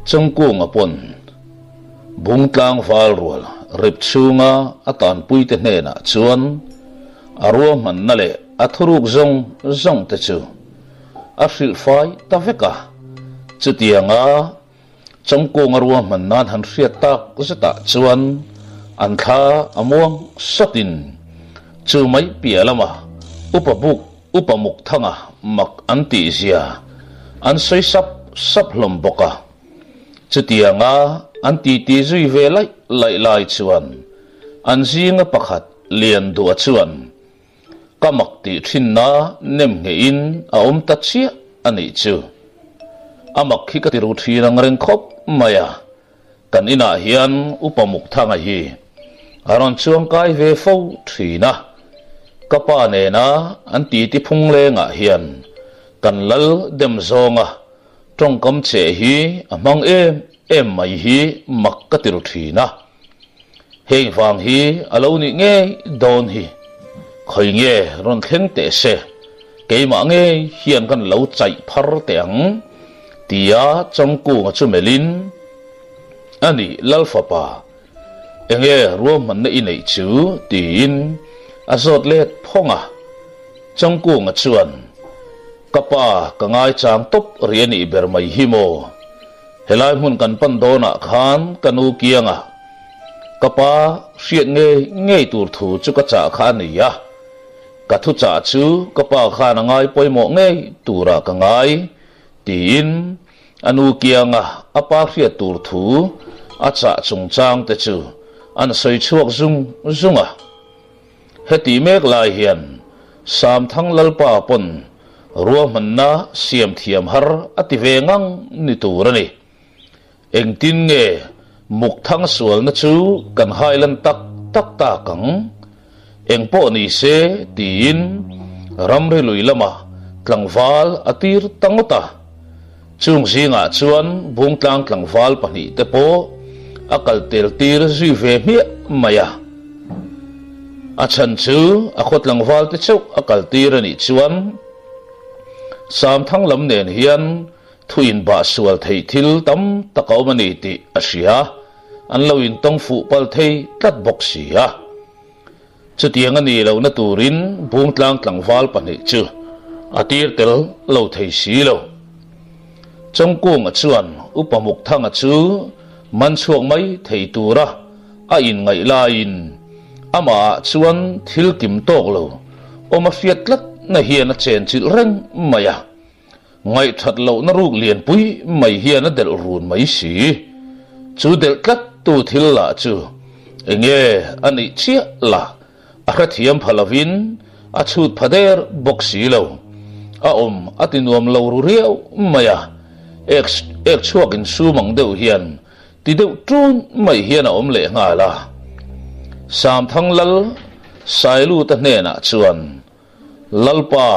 trong cuồng apon bung tlang val rual rip chunga atan puite ne na chuan arua man na le athuruk zong te chu afil fai ta veka chutianga trong cuồng arua man nan han riat tak zata chuan an kha among sotin chu mai pialama upamuk thanga mak anti zia an soi sap hlom boka chutianga anti ti zui ve lai chuan an zinga pakhat lian du chuan kamak ti thinna nem nge in a ta chia ani chu amak khi ka tiru thina ngreng khop maya kan ina hian upamuk thanga hi aron chuang kai ve fo thina kapa ne na anti ti phung le nga hian kan lal dem zonga trong kam che hi amang em mai hi mak ka tiru thina heng wang hi alo ni nge don hi khoi nge ron thleng te se keima nge hian kan lo chai phar teang tia trong ku nga chu melin ani lalfa pa enge ruam man na inei chu tin azot let phonga trong ku nga chuan kapa kangai chang top riani ber mai himo helai mun kan pan dona khan kanu kianga kapa hriat nge tur thu chu ka cha kha ni ya ka thu cha chu kapa kha na ngai poimo nge tura ka ngai tin anu kianga apa hriat tur thu acha chung chang te chu an soi chuak zunga heti mek lai hian sam thang lalpa pon ruam manna siam thiam har ative ngang ni turani engtin nge muk thang sual na chu kan hailan tak ta kang engpo ni se tin ramre luilama tlangwal atir tangota chung zinga chuan bung tlang tlangwal pani te po akal tel tir zui ve mi maya achan chu akhot tlangwal te chuk akal tir ani chuan sam thang lam nen hian thuin ba sual thei thil tam takau mani ti asia an lo in tong fu pal thei tat bok sia chutiang ani lo na turin bung tlang tlangwal pani chu atir tel lo thei si lo trong kung a chuan upamuk thang a chu man chuak mai thei tura a in ngai la in ama chuan thil kim tok lo oma fiat lat na hian a chen chil reng maya ngai that lo na ruk lian pui mai hian a del run mai si chu del kat tu thil la chu enge ani chia la a khathiam phalavin a chut phader boxi lo a atinuam lo ru riau maya ek chuak in su mang deuh hian ti deuh trun mai hian a le nga la sam thang lal sailu ta hne na chuan lalpa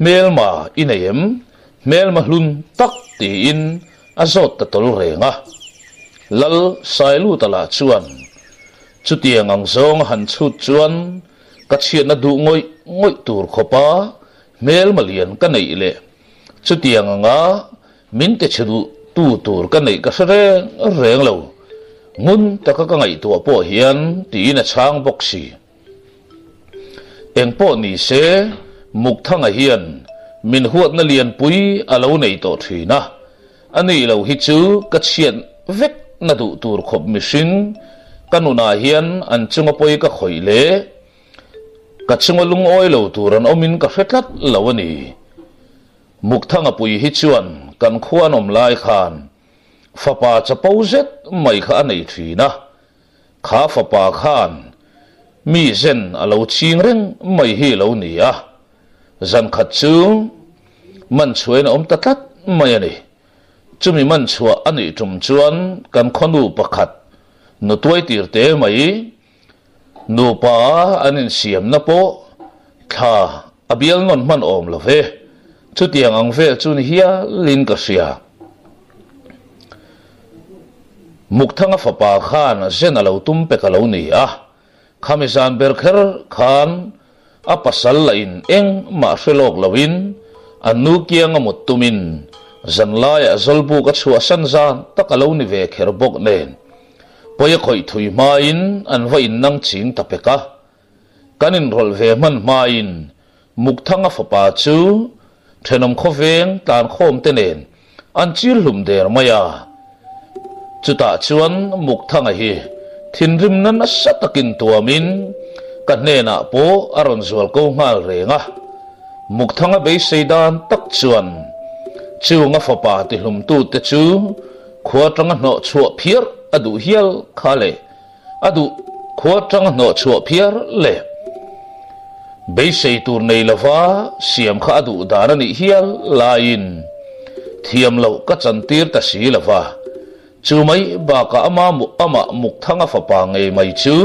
melma inayem melma hlun tak ti in azot ta tol renga lal sailu ta la chuan chutiang ang zong han chut chuan ka chiat na du ngoi tur khopa melma lian ka nei le chutiang anga min te chidu tu tur ka nei ka reng lo ngun ta ka ngai tu po hian ti na chang boxi engpo ni se muk thanga hian min huat na lian pui alo nei to thina ani lo hi chu ka chian vek na du tur khop machine kanuna hian an chunga poi ka khoile ka chunga lung oi lo turan omin ka fetlat lo ani muk thanga pui hi chuan kan khuan om lai khan fapa chapozet mai kha nei thina kha fapa khan mi zen alo ching reng mai hi lo ni a zan khat chu man chuan om tatlat mai ani chumi man chua ani tum chuan kan khonu pakhat no tuai tir te mai no pa anin siam na po kha abial non man om lo ve chu tiang ang ve chu ni hia lin ka sia muk thanga fapa khan zen alo tum pe ka lo ni a khamisan berkher khan apasal la in eng ma felok lawin anu kiang amut tumin zan lai a zolbu ka chua san zan takalo ni ve kher bok nen poya khoi thui ma in an va in nang ching tapeka kanin rol ve man ma in muk thanga fapa chu thenom khoveng tan khom te nen an chil hlum der maya chuta chuan muk thanga hi thinrim nan asatakin tuamin kanena po aron zual ko ngal renga muk thanga be seidan tak chuan chiunga fapa ti hlum tu te chu khuatanga no chuwa phiar adu hial khale adu khuatanga no chuwa phiar le be sei tur nei lova siam kha adu darani hial lain thiam lo ka chantir ta si lova chu mai ba ka ama muk thanga fapa ngei mai chu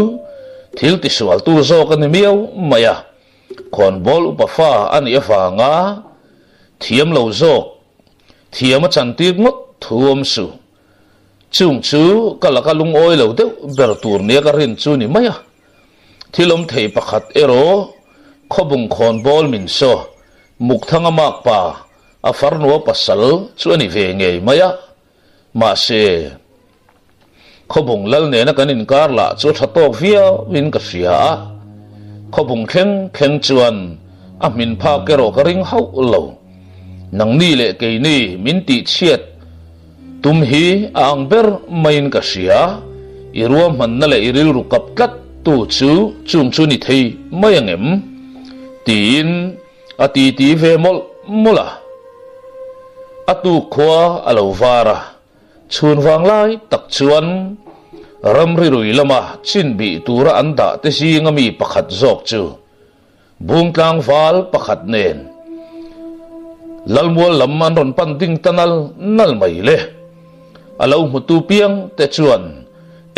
thil ti sual tu zo kan miau maya kon bol upafa ani afanga thiam lo zo thiam chantir ngot thuam su chung chu kalaka lung oi lo de ber tur ne ka rin chu ni maya thilom thei pakhat ero khobung khon bol min so muk thanga mak pa afar no pasal chu ani ve ngei maya ma se khobung lal ne na kanin kar la chu thatok via win ka sia khobung kheng chuan a min pha ke ro ka ring hau lo nang ni le ke ni min ti chiat tum hi ang ber main ka sia iruam man na le iril ru kap kat tu chu chung chu ni thei mayangem tin ati ti ve mol mula atu khwa alo vara chun wang lai tak chuan ramri rui lama chin bi tura anda te si ngami pakhat zok chu bungtlang val pakhat nen lalmual lamman ron panding tanal nal mai le alo mutu piang te chuan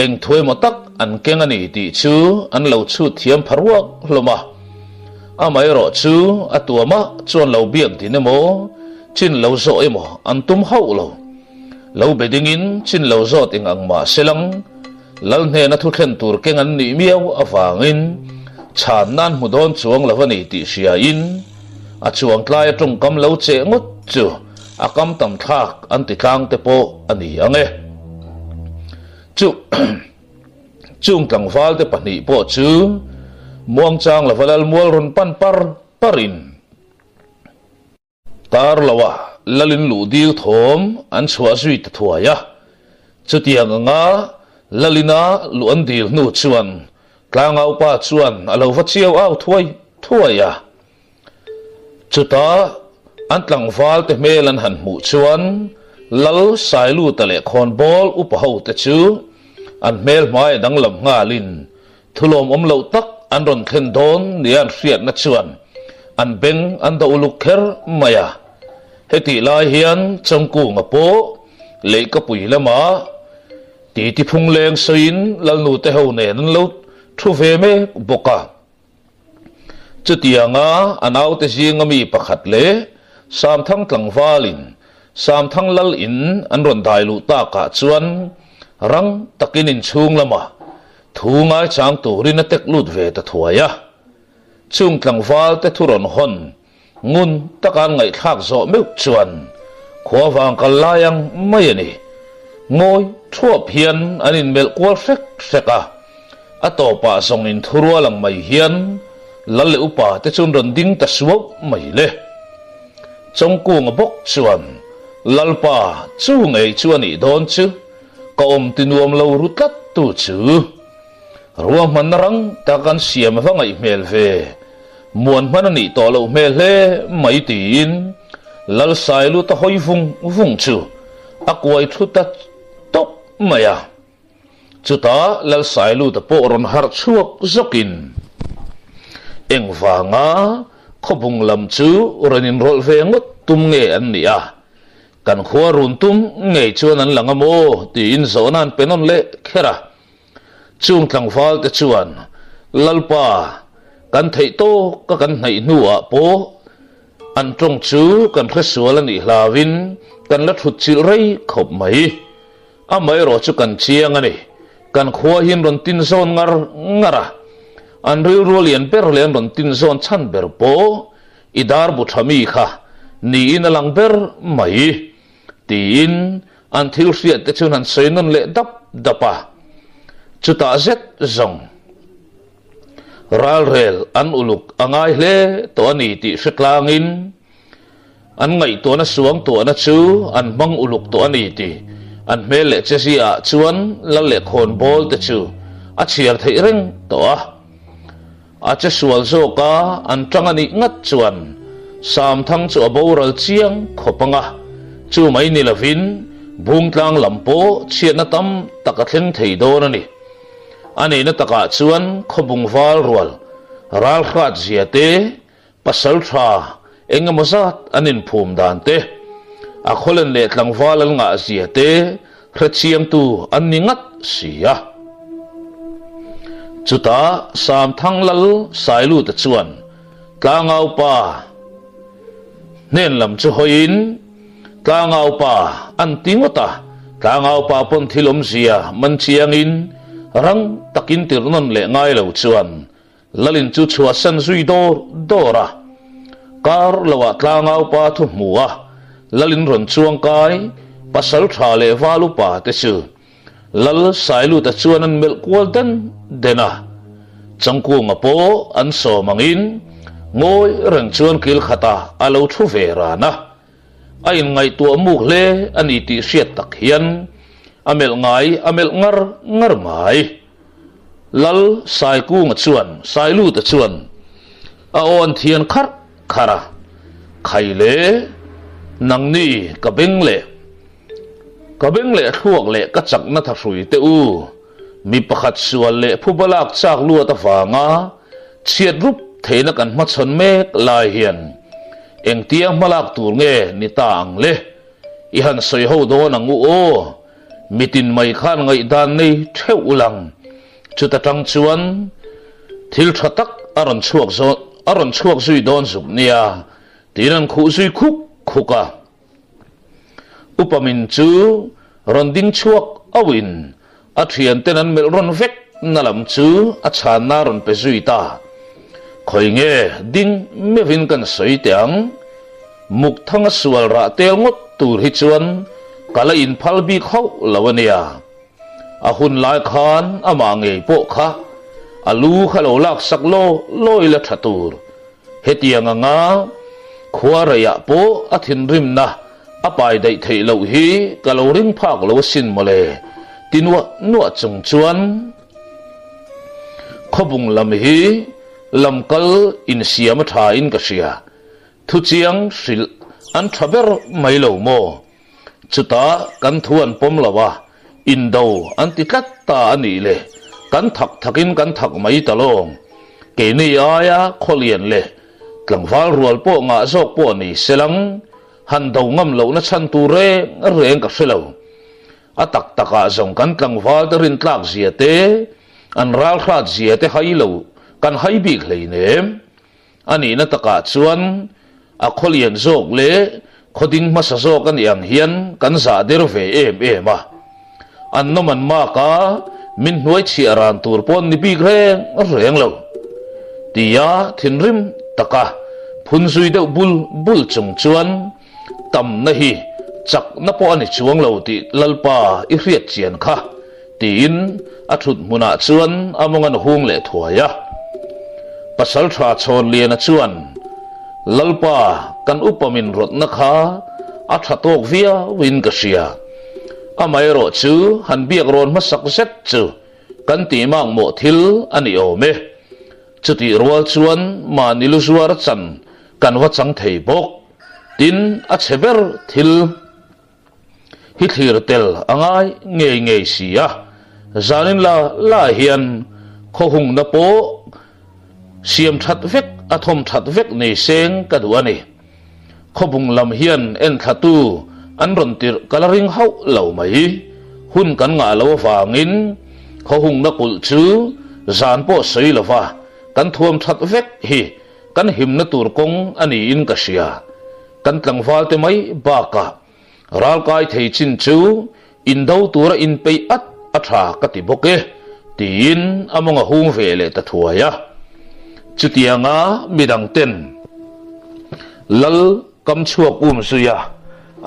eng thoi motak an kengani ti chu an lo chu thiam pharwak hloma amai ro chu atuama chuan lo biang ti nemo chin lo zo emo an tum hau lo lo bedingin chin lo zo ting ang ma selang lal ne na thu khen tur keng an ni miau awangin chan nan mudon chuang lavani ti sia in a chuang tlai tung kam lo che ngot chu a kam tam thak an ti tlang te po ani ange chu chung tlang wal te pani po chu muang chang lavalal mual ron pan parin tar lawa lalin lu dil thom an chua sui ta thuaya chu tiang nga lalina lu an dil nu chuan tlang au pa chuan alo va chiau au thuaya chuta an tlang wal te melan han mu chuan lal sai lu ta le khon bol upa ho te chu an mel mai dang lam nga lin thulom om lo tak an ron khen don nian riat na chuan an beng an da uluk kher maya heti lai hian changku nga po le ka pui lama ti phung leng soin lal nu te ho ne nan lo thu ve me boka chutianga anau te jingami pakhat le sam thang tlang walin sam thang lal in an ron dai lu ta ka chuan rang takin in chung lama thunga chang turin tek lut ve ta thuaya chung tlang wal te thuron hon ngun takan ngai thak zo meu chuan khowang kalayang mayani ngoi thuap hian anin mel kwal seka atopa song in thurwa lang mai hian lalle upa te chun ron ding ta suop mai le chongku nga bok chuan lalpa chu ngei chuani don chu ka om tinuam lo rutat tu chu ruam manrang takan siam va ngai mel ve muan manani to lo mel he mai tin lal sai lu ta hoi vung chu akwai thuta top maya chuta lal sai lu ta po ron har chuak zokin eng wanga khobung lam chu ranin rol ve ngot tum nge an nia kan khua run tum nge chuan an langamo ti in zonan penon le khera chung tlang wal te chuan lalpa kan thei to ka kan nei nuwa po an trong chu kan khresual ani hlawin kan la thut chil rei khop mai amai ro chu kan chiang ani kan khua hin ron tin zon ngara an ril rolian per len ron tin zon chan ber po idar bu thami kha ni in alang ber mai tin an thil riat te chun han seinon le dapa chuta zet zong ral rel an uluk angai hle to ani ti hritlangin an ngai to na suang to na chu an bang uluk to ani ti an mel le chesia chuan la le khon bol te chu a chiar thei reng to a che sual zo ka an tangani ngat chuan sam thang chu aboral chiang khopanga chu mai ni lovin bungtlang lampo chiana tam takathleng thei don ani ani na taka chuan khobung wal rual ral khat ziate pasal tha engamazat anin phum dan te a kholen le tlang walal nga ziate khrachiang tu aningat sia chuta sam thanglal sailu ta chuan tlangau pa nen lam chu hoin tlangau pa an tingota tlangau pa pon thilom zia man chiangin rang takin tirnon le ngai lo chuan lalin chu chua san zui dora kar lawa tlangau pa thu muwa lalin ron chuang kai pasal tha le walu pa te chu lal sailu ta chuan an mel kwal den dena changku nga po an so mangin ngoi rang chuan kil khata alo thu ve ra na ain ngai tu muk le ani ti hriat tak hian amel ngar mai lal sai ku nga chuan sailu ta chuan a on thian khara khaile nangni kabeng le thuak le ka chak na tha hrui te u mi pakhat sual le phubalak chak lu ta wanga chiat rup theina kan ma chon mek lai hian eng tiang malak tur nge ni tang le i han soi ho do nang u o mitin mai khan ngai dan nei theu ulang chuta tang chuan thil thatak aron chuak zui don zup nia tinan khu zui khuka upamin chu ronding chuak awin a thian tenan mel ron vek nalam chu a chan na ron pe zui ta khoi nge ding mevin kan soi tiang muk thanga sual ra tel ngot tur hi chuan kala in phalbi khau lawania a hun lai khan ama nge po kha alu khalo lak saklo loi la thatur hetiang anga khuara ya po athin rim na apai dai thei lo hi kaloring phak lo sin mole tinwa nuwa chung chuan khobung lam hi lamkal in siam tha in ka sia thu chiang sil an thaber mai lo mo chuta kan thuan pom lawa in do an ti tlat ta ani le kan thakin kan thak mai talong ke ni aya kholian le tlangwal rual po nga zok po ni selang han do ngam lo na chan tu reng ka selo atak taka zong kan tlangwal rin tlak ziate an ral khat ziate hai lo kan hai bik hleinem ani na taka chuan a kholian zok le khoding masa zok kan yang hian kan za der ve em a an no man ma ka min hnuai chi aran tur pon ni bik reng lo tia thinrim taka phun zui de bul chung chuan tam na hi chak na po ani chuang lo ti lalpa i hriat chian kha tin a thut muna chuan among an hung le thuaya pasal tha chon lian a chuan lalpa kan upamin rot na kha a thatok via win ka sia amai ro chu han biak ron ma sak set chu kan ti mang mo thil ani ome chuti rual chuan ma nilu zuar chan kan wa chang thei bok tin a cheber thil hi thlir tel angai nge sia zanin la hian kho hung na po siam that vek athom that vek nei seng ka duani kho bung lam hian en thatu an ron tir coloring hau lo mai hun kan nga lo wangin kho hung na kul chu zan po sei lova kan thuam that vek hi kan him na tur kong ani in ka sia kan tlangwal te mai ba ka ral kai thei chin chu in do tura in pei atha ka ti boke tin amonga hung vele ta thuaya chutianga midang ten lal kam chuak suya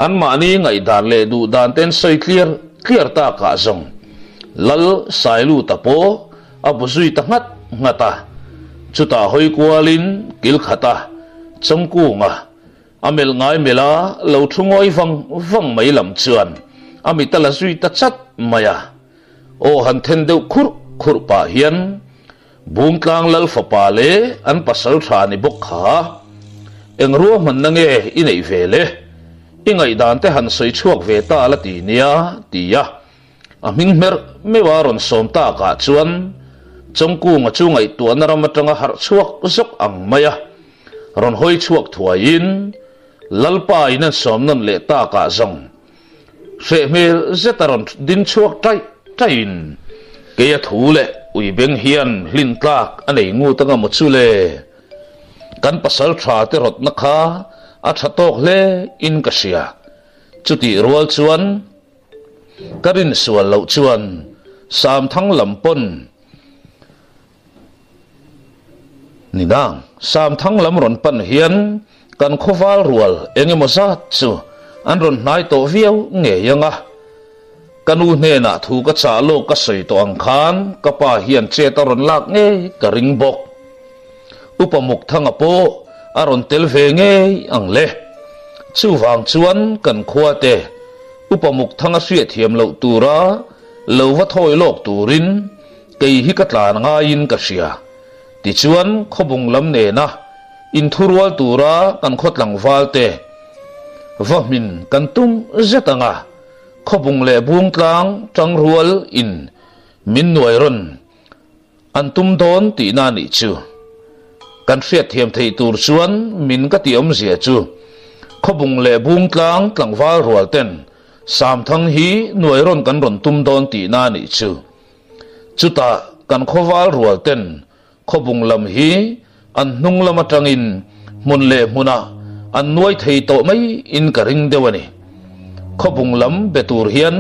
an mani ngai dan le du dan ten soi clear ta ka zong lal sailu tapo abuzui ta ngata chuta hoi kwalin kil khata chongku nga amel ngai mela lo thungoi vang mai lam chuan ami tala zui ta chat maya o han then deu khur pa hian bung tlang lal fa pa le an pasal tha ni bok kha eng ruwa man nange inei vele ingai dan te han soi chuak ve ta la ti nia tia aming mer mewaron som ta ka chuan chongku nga chu ngai tu anaram atanga har chuak zok ang maya ron hoi chuak thuain lalpa ina somnon le ta ka zong se mel zetaron din chuak tain ke ya thule ui beng hian hlin tlak anei ngu tanga mo chule kan pasal tha te rot na kha a thatok le in ka sia chuti rual chuan karin sual lo chuan sam thang lampon ninang sam thang lam ron pan hian kan khowal rual engemaw zat chu an ron hnai to viau nge yanga kanu hne na thu ka cha lo ka soi to ang khan ka pa hian che ta ron lak nge ka ring bok upamuk thanga po aron tel ve nge ang le chu wang chuan kan khua te upamuk thanga suya thiam lo tura lo wa thoi lok turin kei hi ka tlan nga in ka sia ti chuan khobung lam ne na in thurwal tura kan khotlang walte vahmin kan tum zetanga khobung le bung tlang tang rual in min noiron an tum don ti na ni chu kan hriat thiam thei tur chuan min ka ti om zia chu khobung le bung tlang tlangwal rual ten sam thang hi noiron kan ron tum don ti na ni chu chuta kan khowal rual ten khobung lam hi an hnung lama tangin mun le muna an nuai thei to mai in ka ring dewani khobung lam betur hian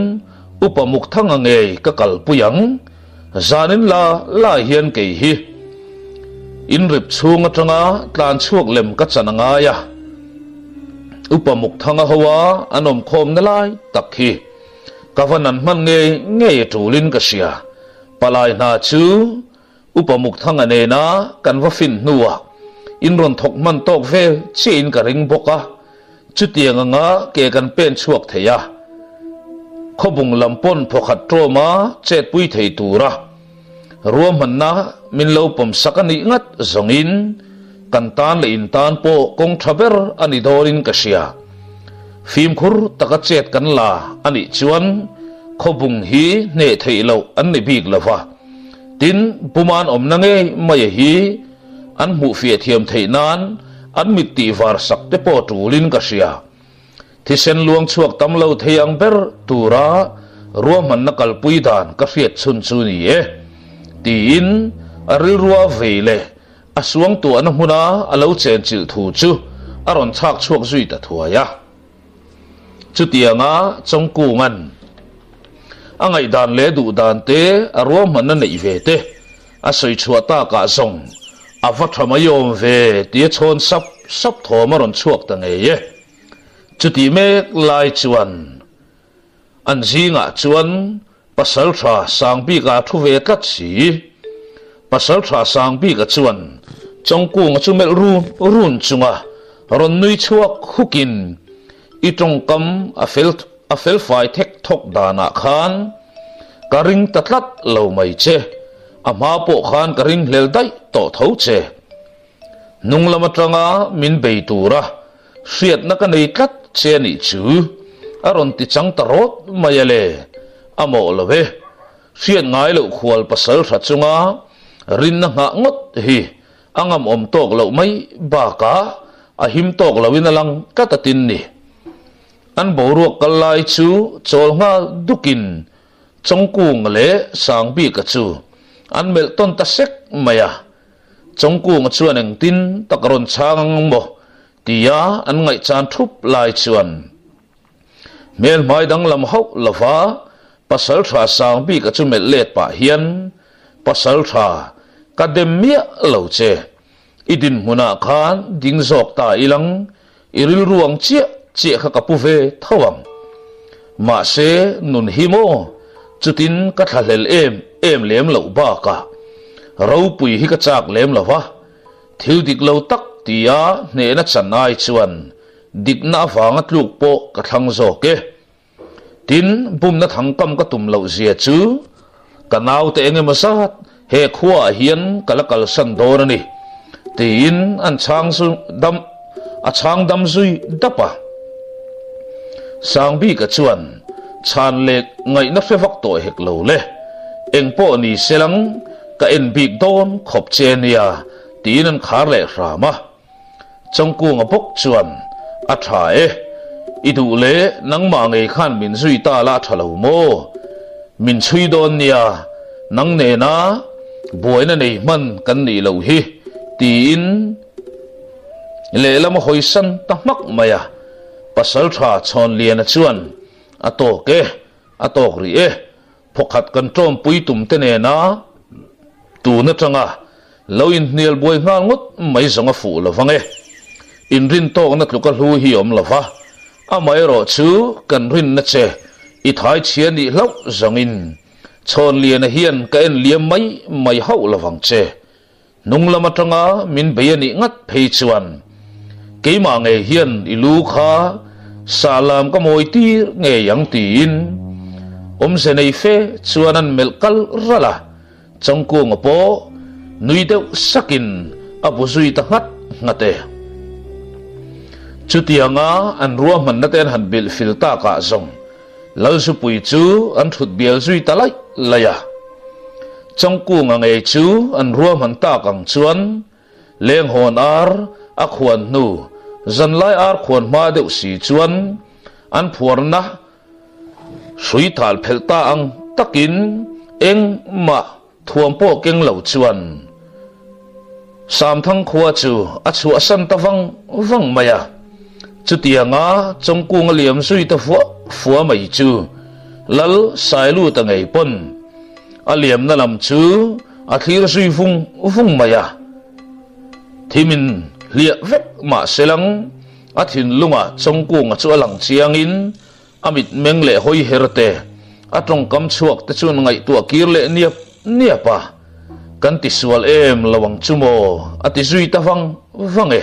upamuk thang ange ka kalpuyang zanin la hian ke hi in rip chunga tanga tlan chuak lem ka chananga ya upamuk thanga hawa anom khom na lai takhi kavanan man nge tulin ka sia palai na chu upamuk thanga ne na kan va fin nuwa in ron thok man tok ve chin ka ring boka chutianga nga ke kan pen chuak theya khobung lampon phokhat troma chet pui thei tura ruam manna min lo pom sakani ngat zongin kan tan le in tan po kong thaber ani dorin ka sia phim khur taka chet kan la ani chuan khobung hi ne thei lo an ni bik lawa tin puman om nange mai hi an mu fia thiam thei nan an mit ti var sak te po tulin ka sia thi sen luang chuak tam lo theiang ber tura ruam man na kalpui dan ka hriat chun chu ni e tin aril ruwa veile asuang tu an huna alo chen chil thu chu aron chak chuak zui ta thuaya chu tianga chongku ngan angai dan le du dan te aruam man na nei ve te asoi chuata ka song avathmayom ve ti chon sap thoma ron chuak ta nge ye chuti mek lai chuan an zinga chuan pasal tha sangpi ka thu ve tlat si pasal tha sangpi ka chuan chongku nga chumel run chunga ron nui chuak hukin itong kam afel fai thek thok dana khan karing tatlat lo mai che ama po khan karing hlel dai to thau che nung lama tanga min beitura hriat na ka nei tlat che ni chu aron ti chang tarot mayale amo love hriat ngai lo khwal pasal tha chunga rin na nga ngot hi angam om tok lo mai ba ka ahim tok lawin alang katatin ni an boruak kalai chu chol nga dukin chongkung le sangbi ka chu an mel ton ta sek maya chongkung chuan eng tin takron chang mo tia an ngai chan thup lai chuan mel mai dang lam hau lova pasal tha sangbi ka chu mel let pa hian pasal tha kademia lo che idin huna khan ding zok ta ilang iril ruang chia chia khắc kapu về thawang mà sẽ nun himo chutin ka thalel em lem lo ba ka rau pui hi ka chak lem lova thiu dik lo tak tia ne na chanai chuan dik na wanga tluk po ka thang zo ke tin bum na thang kam ka tum lo zia chu kanau te enge masat he khuwa hian kalakal san dor ani tin an chang su dam a chang dam zui dapa sang bi ka chuan chan lek ngai na fe vak to hek lo le eng po ni selang ka en big don khop chen ya tin an khar le rama chongku nga bok chuan a tha e idu le nang ma ngei khan min zui ta la thalo mo min chui don nia nang ne na boina nei man kan ni lo hi tin le lam hoi san ta mak maya pasal tha chon lian a chuan atok ri e phokhat kan trom pui tum te ne na tu na tanga loin nial boi ngal ngut mai zonga fu lawange in rin tok na tluka hlu hi om lova a mai ro chu kan rin na che i thai chian ni lau zangin chon lian a hian ka en liam mai hau lawang che nung lama tanga min bayani ngat phei chuan keima nge hian ilu kha salam ka moi tir nge yang tin se nei fe chuanan melkal rala chongku ngapo nui deuh sakin abu zui ta ngate chutianga an ruam man na ten han bil filta ka zong lal su pui chu an thut bial zui ta lai laya chongku nge chu an ruam han ta kang chuan leng hon ar a khwan nu zan lai ar khwan ma deuh si chuan an phuarna sui thal phelta ang takin eng ma thuam po keng lo chuan sam thang khuwa chu a chu asan ta wang maya chutianga chongku nga liam sui ta fuwa mai chu lal sailu ta ngei pon a liam na lam chu a thlir sui vung maya thimin lia vek ma selang a thin lunga chongku nga chu alang chiangin amit mengle hoi herte atong kam chuak te chun ngai tua kirle niapa kan ti sual em lawang chumo ati zui ta vange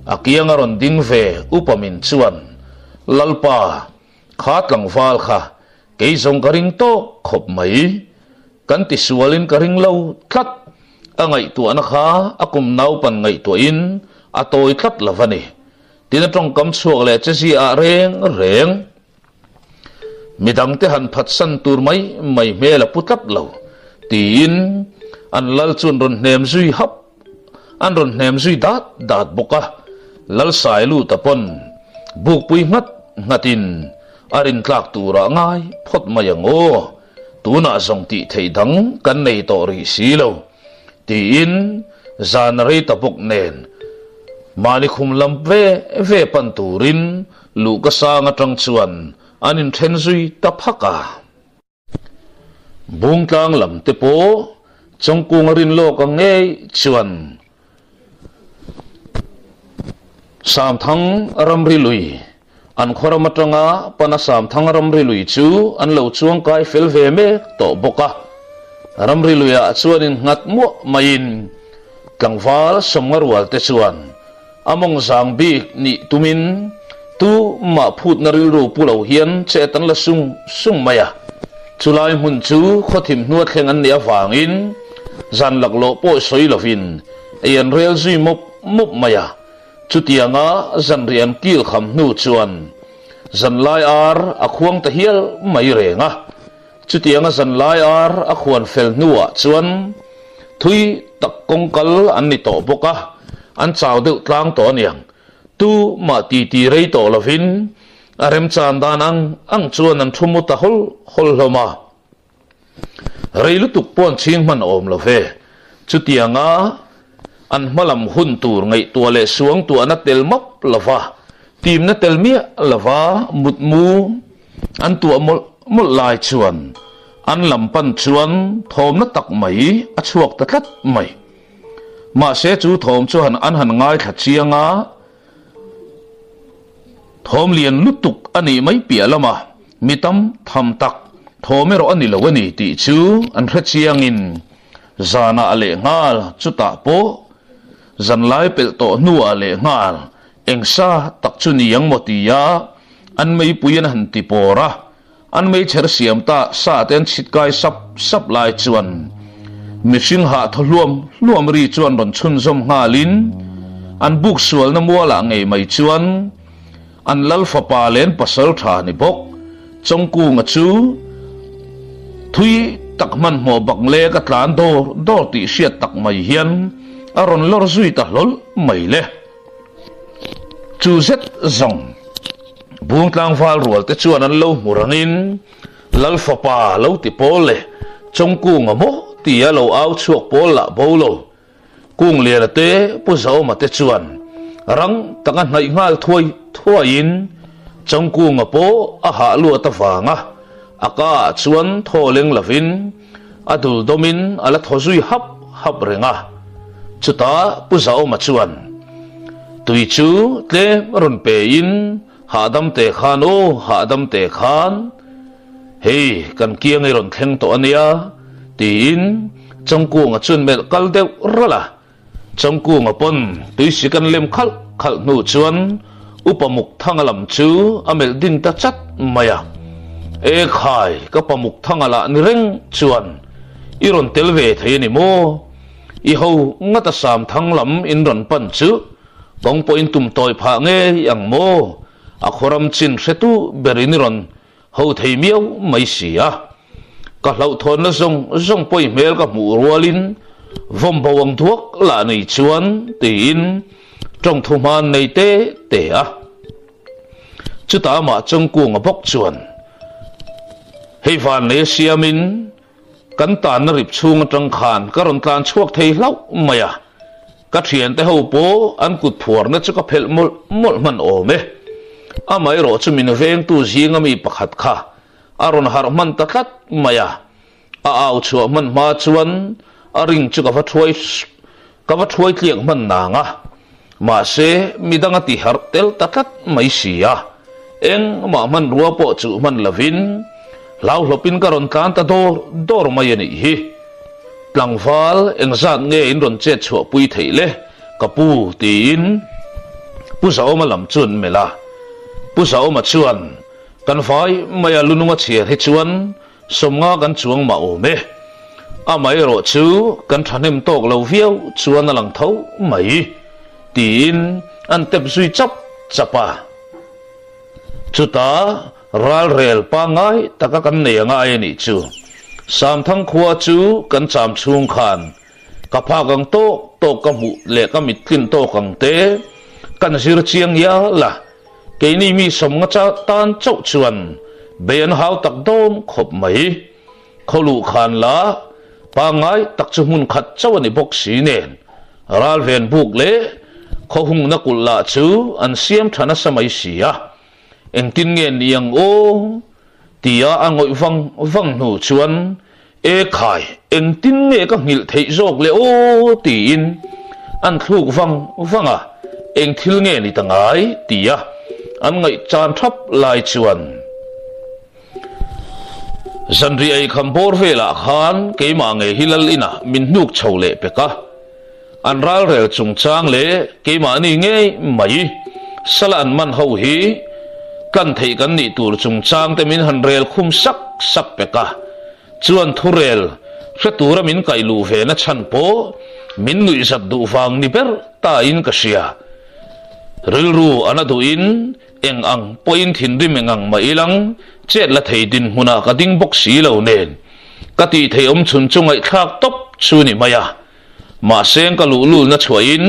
akianga ron ding ve upamin chuan lalpa khat lang wal kha keizong karing to khop mai kan ti sualin karing lo thlat angai tu ana kha akum nau pan ngai tu in atoi thlat lavani tinatong kam chuak le chesi a reng midang te han phat san tur mai mela putap lo tin an lal chun ron nem zui hap an ron nem zui dat boka lal sai lu tapon buk pui ngatin arin tlak tura ngai phot mayango tuna zong ti theidang kan nei to ri silo tin zan rei tapok nen mani khum lam ve pan turin lu ka sanga tang chuan anin then zui ta phaka bung tlang lam te po chongku ngarin lo ka nge chuan sam thang ramri lui an khora matanga pana sam thang ramri lui chu an lo chuang kai fel ve me to boka ramri luya chuanin ngat mo main tlangwal somngarwal te chuan among zang bi ni tumin tu ma phut na ru pulo hian che tan la sung maya chulai mun chu khothim nuat thleng an nia wangin zan laklo po soi lovin ayan real zui mop maya chutianga zan rian kil kham nu chuan zan lai ar akhuang ta hial mai renga chutianga zan lai ar akhuan fel nuwa chuan thui tak kongkal an ni to boka an chaw deuh tlang to niang tu ma ti rei to lovin arem chan dan ang chuan an thumu ta hol hloma reilu tuk pon ching man om love chutianga an malam hun tur ngai tuale suang tu ana tel map lava tim na tel mia lava mutmu an tu mol lai chuan an lampan chuan thom na tak mai a chuak ta tlat mai ma se chu thom chu an han ngai tha chianga thom lian lutuk ani mai pia lama mitam tham tak thomero ani lawani ti chu an hrachiang in zana ale ngal chuta po zanlai pel to nu ale ngal engsa tak chu ni yang motia an mai puyan han ti pora an mai cher siam ta sa ten chitkai sap lai chuan mishing ha tholuam luam ri chuan ron chun zom ngalin an buk sual na muala ngei mai chuan an lal fa pa len pasal tha ni bok chongku nga chu thui takman mo bak le ka tlan do ti siat tak mai hian aron lor zui ta lol mai le chu zet zong buông tlang fal rual te chuan an lo murangin lal fa pa lo ti pole chongku nga mo ti a lo au chuak pol la bolo kung le te pu zo ma te chuan rang tanga ngai ngal thuain chongku nga po a ha lu ta wanga aka chuan tholeng lavin adul domin ala thozui hap renga chuta pu zo ma chuan tui chu tle ron pe in hadam te khan o hadam te khan hei kan kiang i ron thleng to ania tin chongku nga chun mel kal deuh rala chongku nga pon tui sikan lem khal nu chuan upamuk thangalam chu amel din ta chat maya e khai ka pamuk thangala ni reng chuan iron telve theini mo i ho ngata sam thanglam in ron pan chu bong po in tum toy pha nge yang mo a khoram chin hretu berin ron ho thei miau mai sia ka hlau thon na zong poi mel ka mu rualin vom bawang thuak la nei chuan tin trong thu man nei te a chuta ma chongku nga bok chuan hei van le siamin kan tan na rip chung atang khan karon tlan chuak thei hlau maya ka thian te ho po an kut phuar na chu ka phel mol man ome amai ro chu min veng tu zinga mi pakhat kha aron har man ta khat maya a au chu man ma chuan a ring chu ka va thuai tliang man na nga ma se midanga ti har tel ta khat mai sia eng ma man ruwa po chu man lavin lau lopin karon tlan ta dor mai ani hi tlangwal eng zat nge in ron che chho pui theile kapu tin pu sao ma lam chun mela pu sao ma chuan kan fai maya lununga chhe he chuan somnga kan chuang ma o me amai ro chu kan thanem tok lo viau chuan alang tho mai tin an tep zui chapa chuta ral rel pa ngai taka kan ne ngai ni chu sam thang khua chu kan cham chung khan ka pha gang to ka mu le ka mit kin to kang te kan zir chiang ya la ke ni mi som nga cha tan chau chuan ben hau tak dom khop mai kholu khan la pa ngai tak chu mun khat chawani bok si nen ral ven buk le kho hung na kul la chu an siam thana samai sia eng tin nge niang o tia angoi vang nu chuan e khai eng tin nge ka ngil thei jok le o tin an thluk vanga eng thil nge ni tangai tia an ngai chan thap lai chuan zanri ai khambor vela khan keima nge hilal ina min nuk chhole peka an ral rel chung chang le keima ni nge mai salan man ho hi kan thei kan ni tur chung chang te min han rel khum sak peka chuan thurel hretura min kailu ve na chan po min nui zat du wang ni ber ta in ka sia rilru anadu in eng ang point hin rim engang mailang chet la thei din huna ka ding bok si lo nen ka ti thei om chun chungai thak top chu ni maya ma seng ka lu na chhuain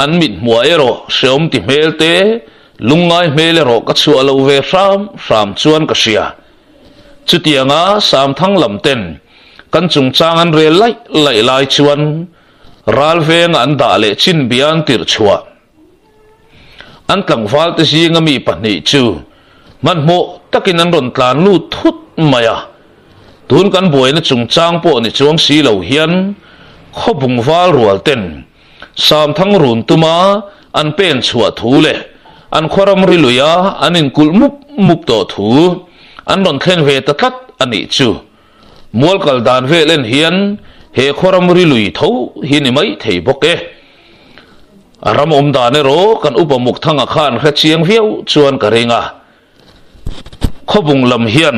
an mit mua ero seom ti mel te lungai mele ro ka chu alo ve ram chuan ka sia chutianga sam thang lam ten kan chung chang an rel lai chuan ral veng an da le chin bian tir chua an tlangwal te singa mi pahnih chu man mo takin an ron tlan lu thut maya tun kan boi na chung chang po ni chuang si lo hian khobung wal rual ten sam thang run tuma an pen chua thu le an khoram riluya anin kulmup mup to thu an ron thlen ve tatlat ani chu mual kal dan ve len hian he khoram rilui tho hi ni mai thei boke aram om da ne ro kan upamuk thanga khan kha chiang viau chuan ka renga khobung lam hian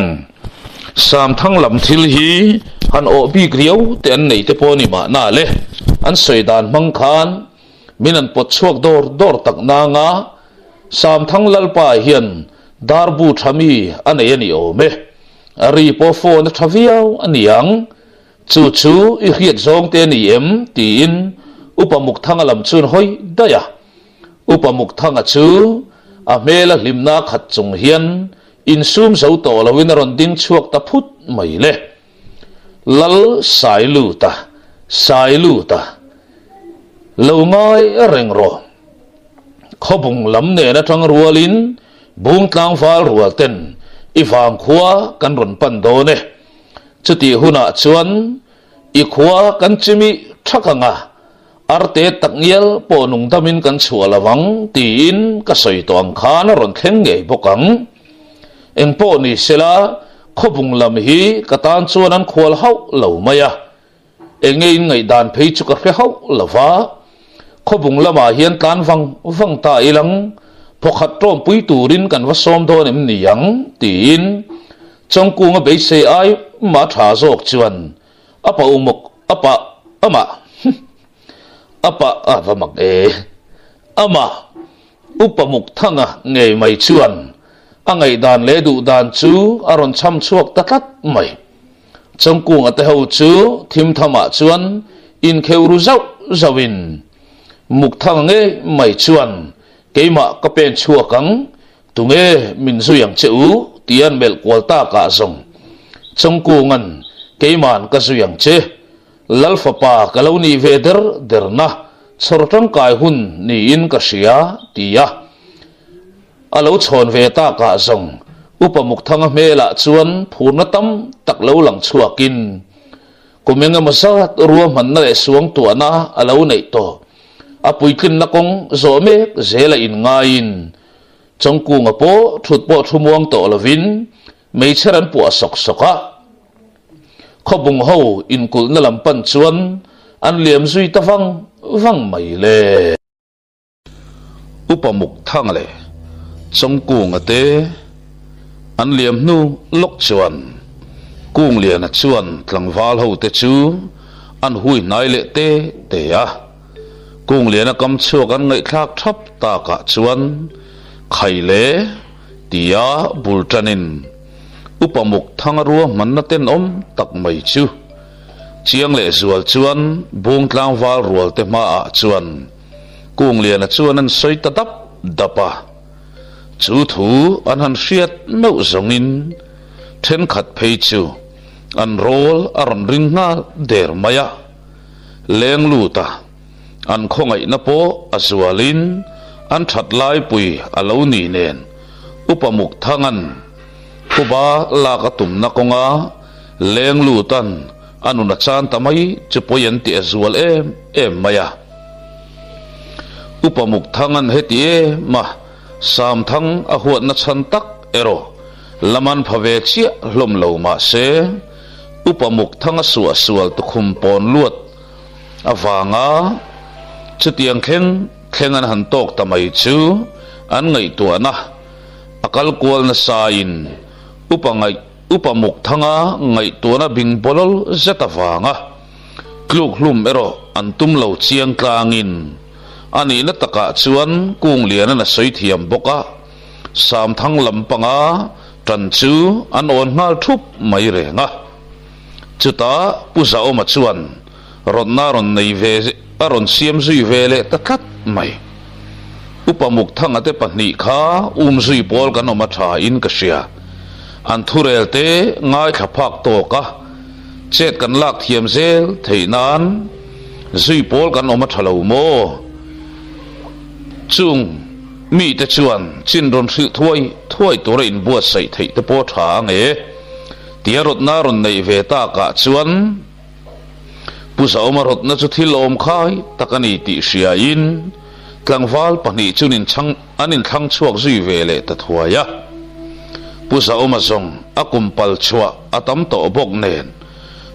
sam thang lam thil hi han o bi griau te an nei te poni ma na le an soidan mang khan minan pot chuak dor tak na nga sam thang lalpa hian darbu thami anei ani o me ari po phone thaviau aniang chu i hiat zong te ni em tin upamuk thanga lam chun hoi daya upamuk thanga chu a mela limna khat chung hian in sum zo to lawin ron ding chuak ta phut mai le lal sai lu ta lo ngai reng ro khobung lam ne na thang rualin bung tlang fal rual ten ifang khuwa kan ron pan do ne chuti huna chuan i khuwa kan chimi thakanga arte takngial po nung tamin kan chualawang tin ka soi to ang khan ron thleng nge bokang eng po ni sela khobung lam hi katan chuan an khwal hau lo maya engei ngai dan phei chu ka hre hau lova khobung lama hian tlan wang ta ilang phokhat trom pui turin kan va som do nem niang tin chongkunga be se ai ma tha jok chuan apa umok apa ama apa avamak ama upamuk thanga ngei mai chuan angai dan le du dan chu aron cham chuak tatlat mai chongkung ate ho chu thim thama chuan in kheuru zawin muk thang nge mai chuan keima ka pen chuakang tunge min zuyang cheu tian mel kwalta ka zong chongkungan keiman ka zuyang che lalfapa kaloni veder derna sortang kai hun ni in ka sia tia alo chon ve ta ka zong upamuk thanga mela chuan phurna tam tak lo lang chuakin kumenga masat ruam man na le suang tuana alo nei to apui kin na kong zo me zela in ngain chongkung apo thut po thumuang to lovin mei cheran pu asok soka khobung ho in kul na lampan chuan an liam zui ta wang mai le upamuk thang le chongkung ate an liam nu lok chuan kung lian a chuan tlangwal ho te chu an hui nai le te a kung lian a kam chuak an ngai thlak thap ta ka chuan khaile tia bultanin upamuk thanga ruwa man na ten om tak mai chu chiang le zual chuan bung tlang wal rual te ma a chuan kung lian a chuan an soi ta dapa chu thu an han hriat no zongin then khat phei chu an rol aron ring nga der maya leng lu ta an khongai na po azualin an that lai pui alo ni nen upamuk thangan kuba la ka tum na konga leng lu tan anuna chan tamai chupoyan ti azual em maya upamuk thangan hetie ma sam thang a huat na chan tak ero laman phave chia hlom lo ma se upamuk thanga sual to khum pon luat awanga chutiang khengan han tok tamai chu an ngai tu na akal kwal na sain upamuk thanga ngai tu na bing bolol zatawanga kluk hlum ero antum lo chiang tlangin ani na taka chuan kung lian na soi thiam boka sam thang lampanga tan chu an on ngal thup mai renga chuta pusa oma chuan ronna ron nei ve aron siam zui vele tatlat mai upamuk thanga te pahni kha zui pol kan oma tha in ka sia an thurel te ngai thaphak to ka chet kan lak thiam zel theinan zui pol kan oma thalo mo chung mi te chuan chin ron thil thuai tora in buat sai thei te po tha nge tiarot na ron nei ve ta ka chuan pusa oma rot na chu thil om khai takani ti sia in tlangwal pahnih chunin anin thlang chuak zui ve le ta thuaya pusa oma zong akumpal chua atam to bok nen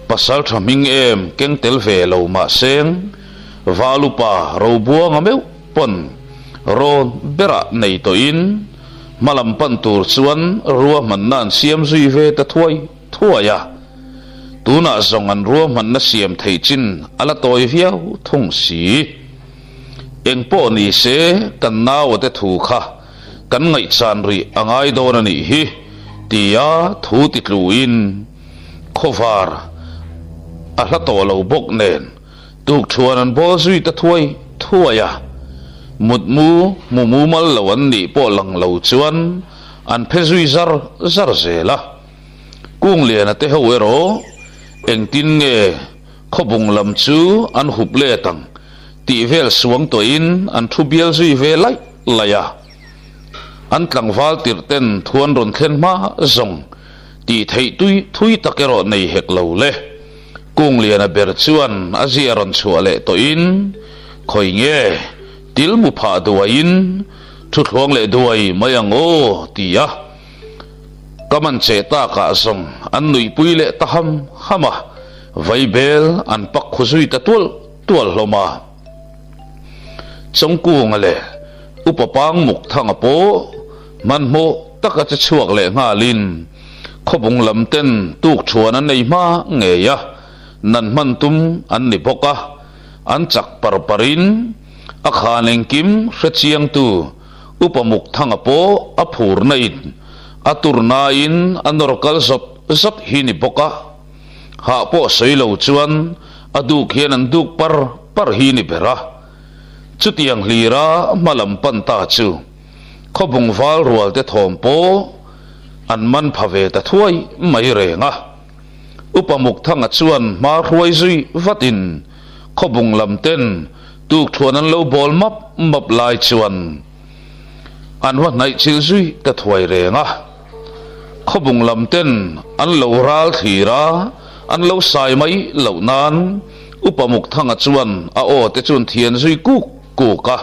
pasal thaming em keng tel ve lo ma seng valupa ro buang ameu pon ron bera nei to in malam pan tur chuan ruwa man nan siam zui ve ta thuaya tuna zong an ruwa man na siam thei chin ala toi viau thung si eng po ni se kan naw te thu kha kan ngai chan ri angai don ani hi tia thu ti tluin khovar a hla to lo bok nen tuk thuan an bol zui ta thuaya mutmu mumu mal lawan ni po lang lo chuan an phe zui zar zela kung lian ate ho ero eng tin nge khobung lam chu an hup le tang ti vel suang to in an thu bial zui ve lai laya an tlangwal tirten thuan ron thlen ma zong ti thei thui takero nei hek lo le kung lian a ber chuan azia ron chuale to in khoi nge til mu pha duain thu thlong le duai mayang o tia kaman che ta ka zong an nui pui le ta hama vaibel an pak khuzui ta tual hloma chongku ngale upapang muk thanga po man mo taka cha chuak le ngalin khobung lamten tuk chuan an nei ma nge ya nan man tum an ni boka an chak parparin akhaneng kim hrechiang tu upamuk thanga po aphur nain aturna in anorkal zot hi ni boka ha po soilo chuan adu khian an duk par hi ni bera chutiang hlira malam panta chu khobung wal rual te thom po an man phave ta thuai mai renga upamuk thanga chuan ma ruai zui vatin khobung lamten tuk thuan an lo bol map lai chuan an wa nai chil zui ta thuai renga khobung lamten an lo ral thira an lo sai mai lo nan upamuk thanga chuan a o te chun thian zui kuka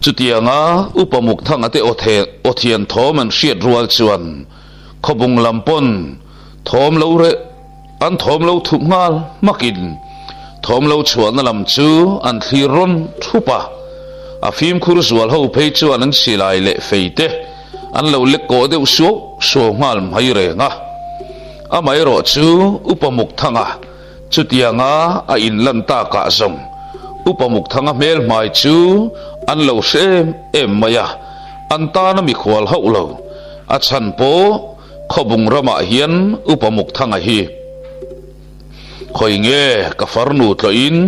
chutianga upamuk thanga te o thian thom an hriat rual chuan khobung lampon thom lo re an thom lo thup ngal makin thom lo chuan lam chu an thliron thupa a phim khur zual ho phei chuan an silai le feite an lo le ko deuh so ngal mai renga a mai ro chu upamuk thanga chutianga a in lan ta ka zong upamuk thanga mel mai chu an lo sem em maya an ta na mi khwal ho lo a chan po khobung rama hian upamuk thanga hi khoi nge ka farnu tlo in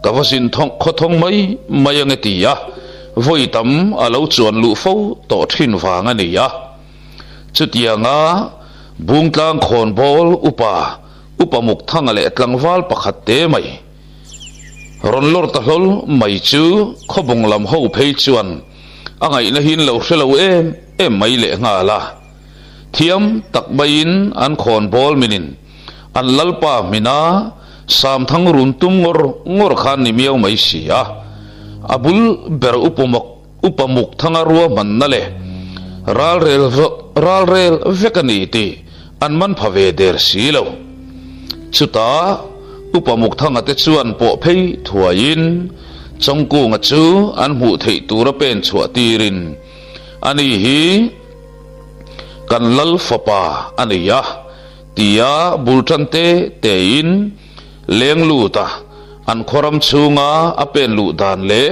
ka vasin khothong mai mayang etia voi tam alo chuan lu fo to thin wanga ni ya chutianga bungtlang khon bol upamuk thanga le tlangwal pakhat te mai ron lor ta hlol mai chu khobung lam ho phei chuan angai na hin lo hrelo em mai le nga la thiam takbain an khon bol minin an lalpa mina sam thang run tum ngor khan ni miau mai sia abul ber upamuk thanga ruwa man na le ral rel vekani ti an man phave der silo chuta upamuk thanga te chuan po phei thuain chongku nga chu an mu thei tura pen chua tirin ani hi kan lal fapa aniya tia bultante tein leng luta an khoram chunga apen lu dan le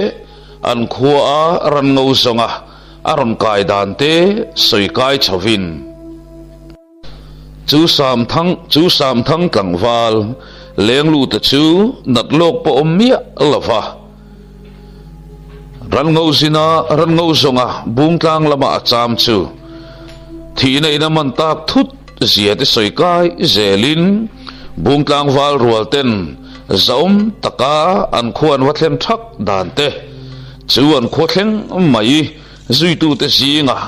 an khua ran ngau songa aron kai dan te soi kai chavin chu sam thang tlangwal leng lu ta chu nat lok po omia lava ran ngau zonga bungtlang lama cham chu thina ina man tak thut zia te soi kai zelin bungtlang wal rual ten zaum taka an khuan wathlem thak dan te chu an khothleng mai zui tu te zinga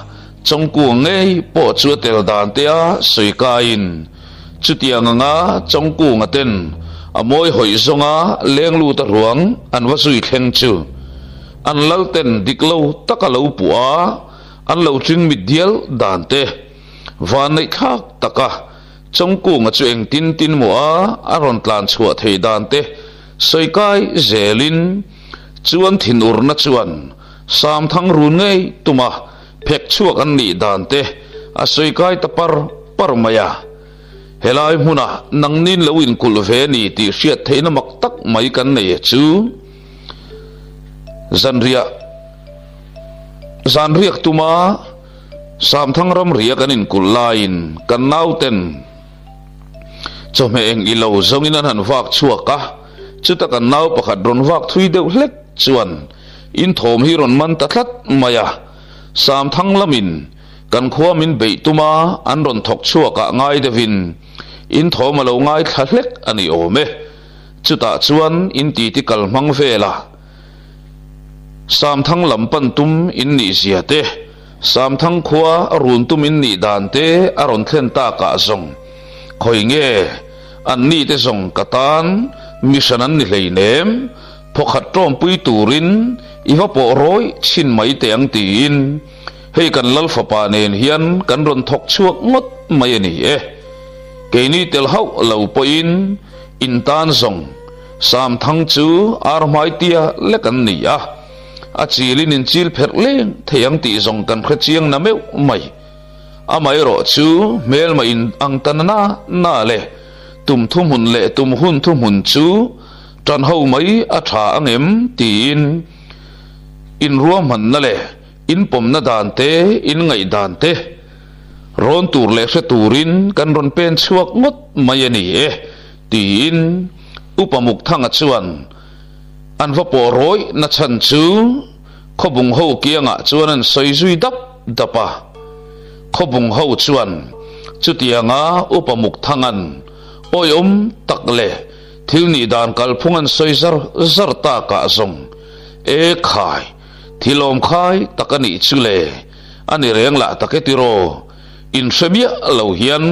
chongku ngei po chu tel dan te a soi kain chutianga nga chongku nga ten amoi hoi zonga lenglu ta ruang an wasui thleng chu an lalten diklo takalo puwa an lo tring midial dante vanai khak taka chongku nga chu eng tin tin muwa aron tlan chhuwa thei dante soikai zelin chuan thin urna chuan sam thang run ngei tuma phek chuak an ni dante a soikai tapar parmaya helai huna nangnin lawin kulve ni ti hriat theina mak tak mai kan nei chu zanriak tuma sam thang ram ria kanin kullain kan nauten chome eng ilo zongin an han wak chuaka chuta kan nau pakhat ron wak thui deuh hlek chuan in thom hi ron man tatlat maya sam thang lamin kan khuamin beituma an ron thok chuaka ngai devin in thom alo ngai thlek ani ome chuta chuan in ti ti kal mang vela sam thang lampan tum in ni ziate sam thang khua run tum in ni dante aron thlen ta ka zong khoi nge an ni te zong katan mission an ni hleinem phokhat trom pui turin iwa po roi chin mai te ang tin hei kan lal fa pa nen hian kan ron thok chuak ngot mai ani e ke ni tel hau lo po in tan zong sam thang chu ar mai tia le kan ni a chilin in chil pher leng theyang ti zong kan kha chiang na meu mai amai ro chu mel ma in ang tanana na le tum thum hun le tum hun thum hun chu tran ho mai a tha angem tin in ruam man na le in pom na dante in ngai dante ron tur le se turin kan ron pen chuak ngot mai ani e tin upamuk thanga chuan an va po roi na chan chu khobung ho kianga chuan an soi zui dapa khobung ho chuan chutianga upamuk thangan oyom takle thilni dan kalphungan soi zar ta ka zong e khai thilom khai takani chule ani rengla taketiro in shemia lo hian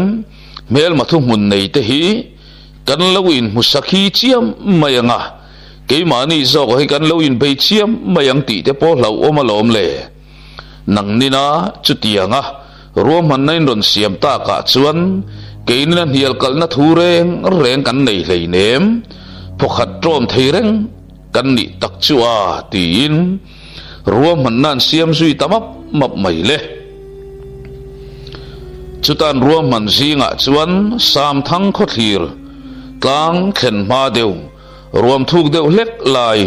mel mathu mun nei te hi kan lo in musakhi chiam mayanga keimani zo ko kan lo in bei chiam mayang ti te po lo omalom le nangnina chutianga roman nain ron siam ta ka chuan keina hial kalna thureng reng kan nei hleinem phokhat trom theireng kan ni tak chua tin roman nan siam zui tamap map mai le chutan roman zinga chuan sam thang khothir tlang khen ma deu ruam thuk deuh hlek lai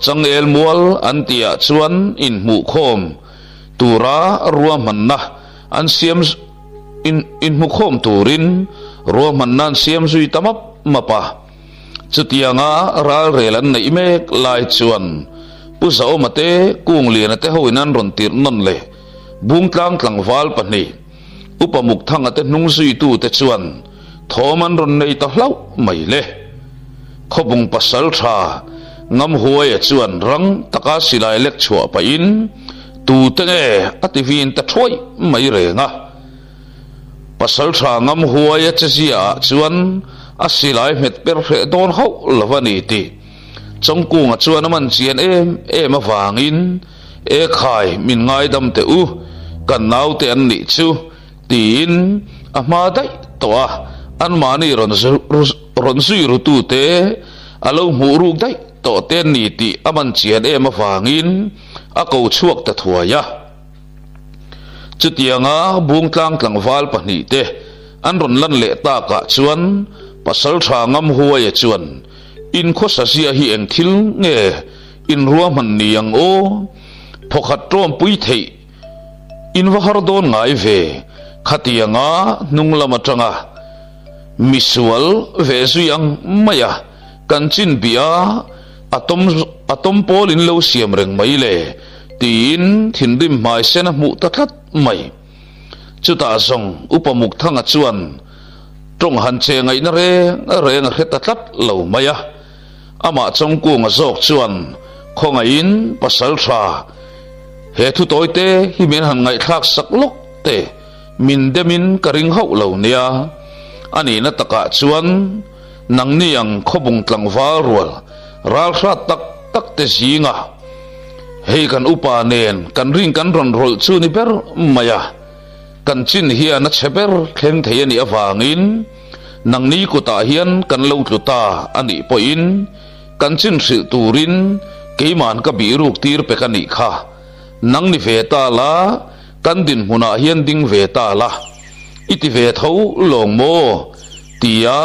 changel mual antia chuan in mu khom tura ruam manna an siam in mu khom turin ruam mannan siam zui tamap mapa chutianga ral relan nei mek lai chuan pusa omate kung lian ate hoinan ron tir non le bung tlang wal pani upamuk thang ate nung zui tu te chuan thoman ron nei ta hlau mai le khobung pasal tha ngam huai chuan rang taka silai lek chua pa in tu te nge ativin ta thoi mai renga pasal tha ngam huai chisia chuan asilai met perfe don ho lawani ti chongkunga chuan man chian em awangin e khai min ngai dam te u kan nau te an ni chu tin ama dai to an mani ron sui ru tu te alo mu ruk dai to ten ni ti aman chian em awangin a ko chuak ta thuaya chutianga bung tlang wal pani te an ron lan le ta ka chuan pasal tha ngam huai chuan in kho sasia hi eng thil nge in ruam han niang o phokhat trom pui thei in wa har don ngai ve khatianga nunglama tanga misual ve zuyang maya kanchin bia atom pol in lo siam reng mai le tin thindim mai sena mu tatlat mai chuta zong upamuk thanga chuan trong han che ngai na re na khet tatlat lo maya ama chongku nga zok chuan khongain pasal tha he thu toite hi men han ngai thak sak lok te min demin karing ho lo nia ani na taka chuan nang niang khobung tlang var rual ral hra tak tak te zinga hei kan upa nen kan ring kan ron rol chu ni ber maya kan chin hian a cheber thleng thei ani awangin nang ni ko ta hian kan lo tluta ani po in kan chin hril turin keiman ka bi ruk tir pe kan ni kha nang ni ve ta la kan din huna hian ding ve ta la iti ve tho long mo tia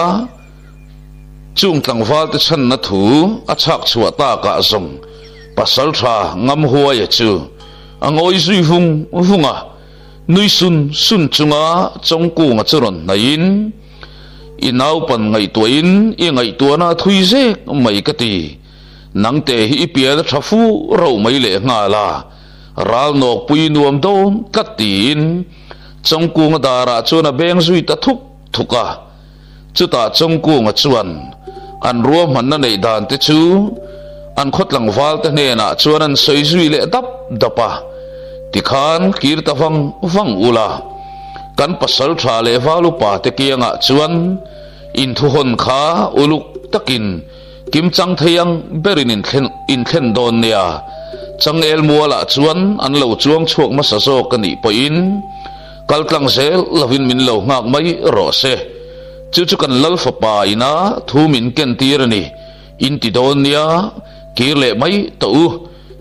chung tlang wal te chan na thu a chak chhuwa ta ka zong pasal tha ngam huai chu angoi zui vunga nui sun chunga chongku nga churon nain inau pan ngai tuin i ngai tuana thui je mai ka ti nang te hi pial thafu ro mai le nga la ral nok pui nuam don katin chongku nga dara chuna beng zui ta thuka chuta chongku nga chuan an ruam man na nei dan te chu an khotlang wal te ne na chuan an soi zui le dapa tikhan kir ta wang ula kan pasal tha le walu pa te kianga chuan in thu hon kha uluk takin kim chang theyang berin in thlen don nia chang el muala chuan an lo chuang chuak ma sa zo kani po in kaltlang sel lovin min lo ngak mai ro se chu kan lal fa pa ina thu min ken tir ni in ti don nia kirle mai to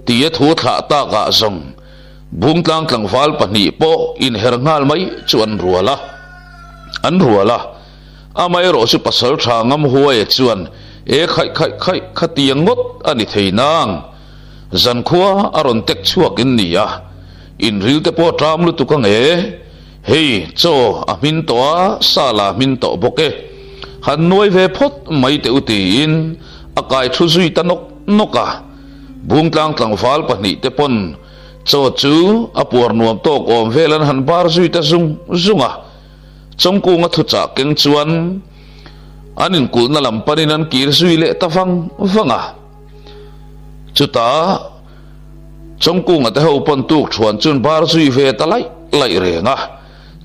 tia thu thla ta ga zong bung tlang tlang wal pani po in herngal mai chuan ruala an ruala amai ro su pasal tha ngam huai chuan e khai khatiang ngot ani theinang zan khuwa aron tek chuak in nia in ril te po tram lu tu kang e hei cho amin to sala min to boke han noi ve phot mai te uti in akai thu zui tanok noka bung tlang tlang wal pani te pon cho chu apur nuam tok om velan han bar zui ta zunga chongku nga thu cha keng chuan anin kul na lam panin an kir zui le ta vanga chuta chongku nga te ho pon tuk thuan chun bar zui ve ta lai renga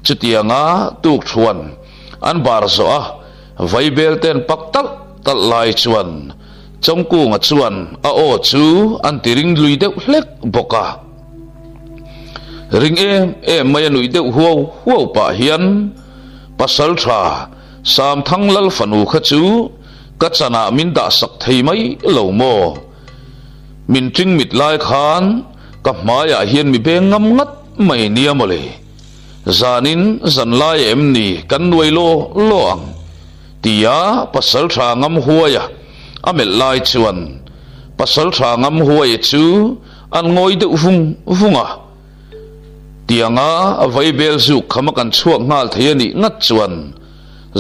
chutianga tuk thuan an bar zo a vaibel ten paktal tal lai chuan chongku nga chuan a o chu an tiring lui deuh hlek boka ring em mai nui deuh huau pa hian pasal tha sam thang lal fanu kha chu ka chana min da sak thei mai lo mo min tring mit lai khan ka maya hian mi be ngam ngat mai niamole zanin zan lai em ni kan nuai lo ang tia pasal tha ngam huaya amel lai chuan pasal tha ngam huai chu an ngoi de vunga tianga avai bel zu khama kan chuak ngal theiani ngat chuan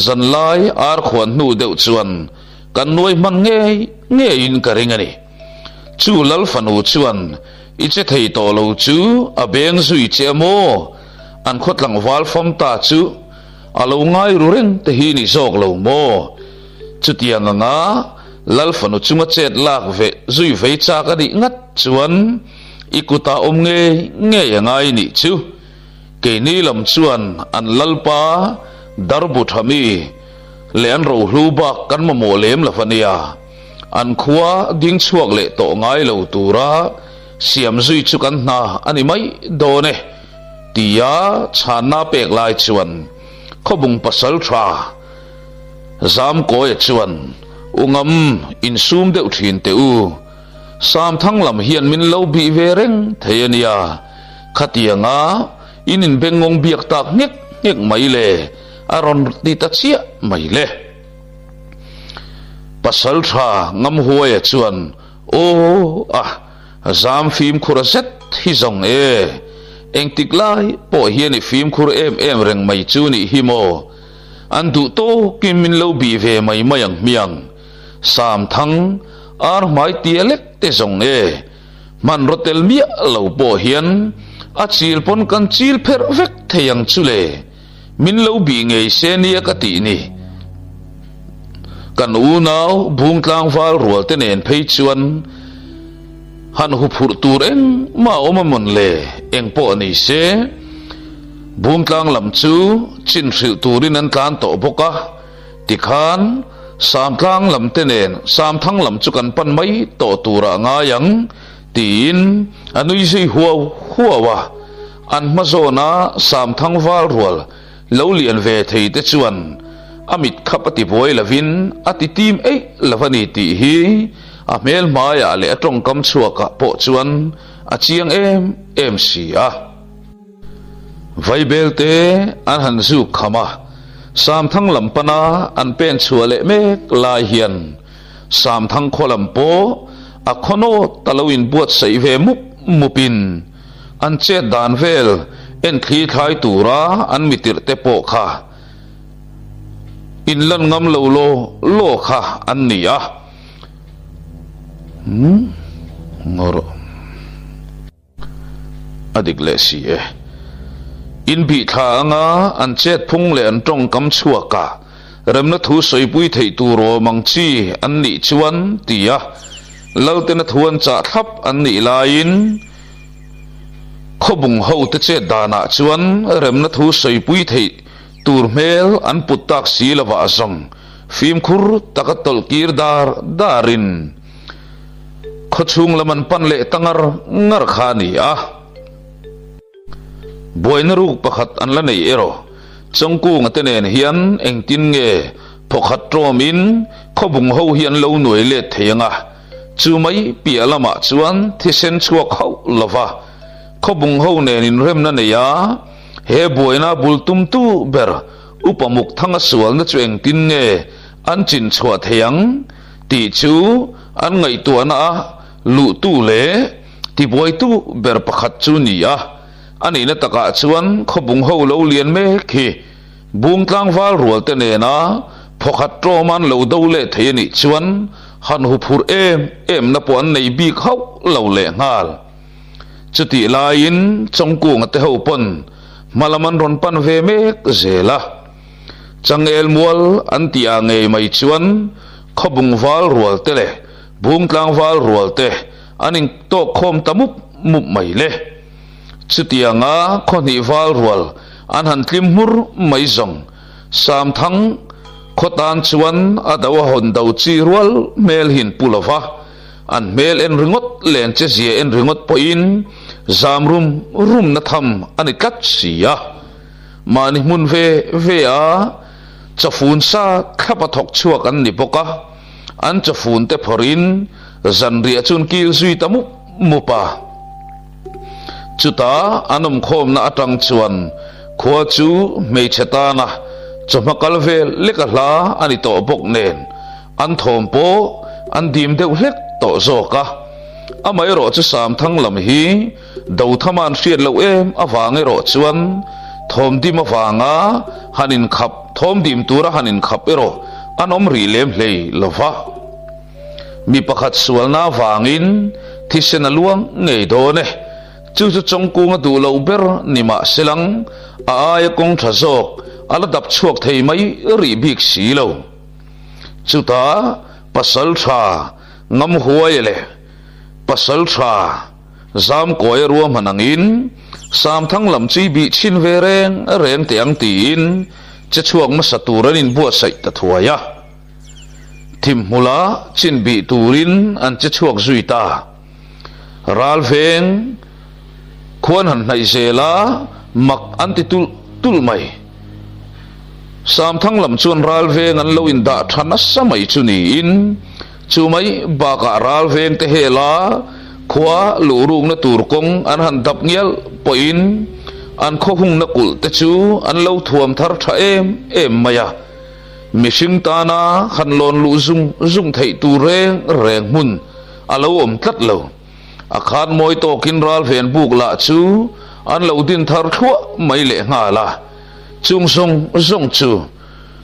zan lai ar khwan nu deuh chuan kan nuai man nge in karingani chu lal fanu chuan iche thei to lo chu abeng zui che mo an khotlang wal fam ta chu alo ngai rureng te hi ni zok lo mo chu tianga nga lal fanu chunga chet lak ve zui vei cha ka di ngat chuan ikuta nge yangai ni chu ke ni lam chuan an lalpa darbu thami le an ro hlu ba kan ma mo lem la fania an khuwa ding chuak le to ngai lo tura siam zui chu kan na ani mai do ne tia chana pek lai chuan khobung pasal tha zam ko e chuan ungam in sum deuh thin te u sam thang lam hian min lo bi ve reng theiania khatianga inin bengong biak tak ngek mai le aron ti ta chia mai le pasal tha ngam huai chuan o zam phim khura set hi zong eng tiklai po hian i phim khur em reng mai chu ni hi mo an du to kim min lo bi ve mai mayang miang sam thang ar mai tialek te zong man rotel mia lo po hian a chil pon kan chil pher vek theyang chule min lo bi ngei se nia ka ti ni kan u naw bung tlang wal rual te nen phei chuan han hu phur tur eng ma oma mon le eng po ni se bung tlang lam chu chin hril turin an tlan to boka tikhan sam tlang lam tenen sam thang lam chu kan pan mai to tura nga yang tin anui sei huwa an mazona sam thang wal rual lo lian ve thei te chuan amit khapati boy lavin ati tim ei lavani ti hi a mel maya le atong kam chuaka po chuan a chiang em sia vai belte an han zu khama sam thang lampana an pen chuale me lai hian sam thang kholam po a khono talawin buat sei ve mupin an che dan vel en khi thai tura an mitir te po kha in lan ngam lo kha an nia ngoro adik le si in bi tha nga an chet phung le an tong kam chua ka remna thu soi pui thei tu ro mang chi an ni chuan tia laute na thuan cha thap an ni lain khobung ho te che dana chuan remna thu soi pui thei tur mel an putak si lawa zong phim khur takatol kir darin khochung laman pan le tangar ngar khani boina ruk pakhat an la nei ero chongku ngatenen hian engtin nge phokhat tromin khobung ho hian lo noi le theyanga chumai pialama chuan thisen chuak ho lova khobung ho nenin remna neya he boina bultum tu ber upamuk thanga sual na chueng tin nge an chin chhuwa theyang ti chu an ngai tuana lu tu le ti boi tu ber pakhat chu nia ani na taka chuan khobung ho lo lian me khi bung tlang wal rual te ne na phokhat tro man lo do le thei ni chuan han hu phur em na pon nei bi khau lo le ngal chuti lain chongku ngate ho pon malaman ron pan ve me zela changel mual antia ngei mai chuan khobung wal rual te le bung tlang wal rual te aning to khom tamup mup mai le chutianga khoni wal rual an han tlim mur mai zong sam thang khotan chuan adawa hon dau chi rual mel hin pulova an mel en ringot len che zia en ringot po in zamrum na tham ani kat sia mani mun ve a chafun sa khapa thok chuak an ni boka an chafun te phorin zan ria chun kil zui tamu mupa chuta anum khom na atang chuan khua chu mei cheta na chomakal vel lekala ani to bok nen an thom po an dim deuh hlek to zoka amai ro chu sam thang lam hi do thaman hriat lo awange ro chuan thom dim awanga hanin khap thom dim tura hanin khap ero anom ri lem hlei lova mi pakhat sualna wangin thisen aluang ngei do ne chu chongku nga du lo ber nima selang ay kong thazok ala dap chuak thei mai ri bik si lo chuta pasal tha ngam huaile pasal tha zam koi ruam hanangin sam thang lam chi bi chin ve reng tiang tin che chuak ma saturanin bua sai ta thuaya thim mula chin bi turin an che chuak zuita ral veng khuan han nai zela mak anti tul mai sam thang lam chuan ral veng an lo in da thana samai chuni in chumai baka ral veng te hela khwa lurung na turkong an han dap ngial poin an kho hung na kul te chu an lo thuam thar tha em maya mishing tana khan lon lu zung thei tu reng mun alo om tlat lo akhan moi to kin ral ven buk la chu an lo din thar thua mai le nga la chung zong chu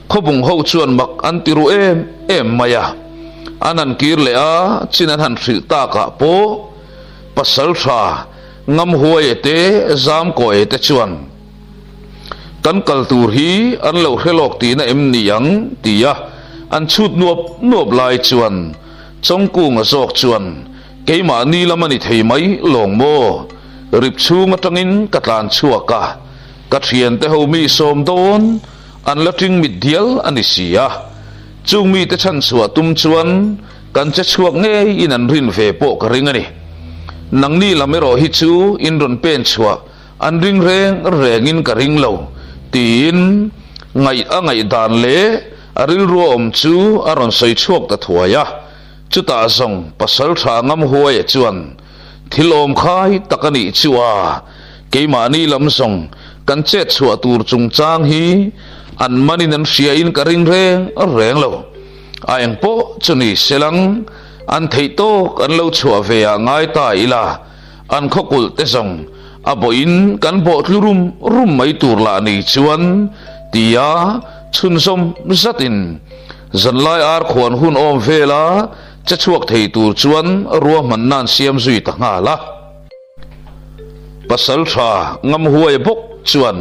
khobung ho chuan mak an tiru em maya anan kir le a chinan han thil ta ka po pasal tha ngam huai te zam ko te chuan kan kal tur hi an lo helok ti na em niang tia an chut nuop lai chuan chongku nga zok chuan keima ni lamani thei mai long mo rip chung atangin katlan chuaka ka thian te ho mi som don an lating mit dial ani sia chung mi te chan chua tum chuan kan che chuak nge in an rin ve po ka ring ani nang ni lamero hi chu in ron pen chua an ring reng in ka ring lo tin ngai dan le aril rom chu aron soi chuak ta thuaya chu ta zong pasal tha ngam huai chuan thilom khai takani chuwa keimani lam song kan che chua tur chung chang hi an manin an ria in ka ring reng lo ayang po chuni selang an theito kan lo chua ve a ngai ta ila an khokul te zong aboin kan bo tlurum mai tur la ni chuan tia chun som zatin zanlai ar khwan hun om vela cha chuak thei tur chuan ruwa man nan siam zui ta nga la pasal tha ngam huai bok chuan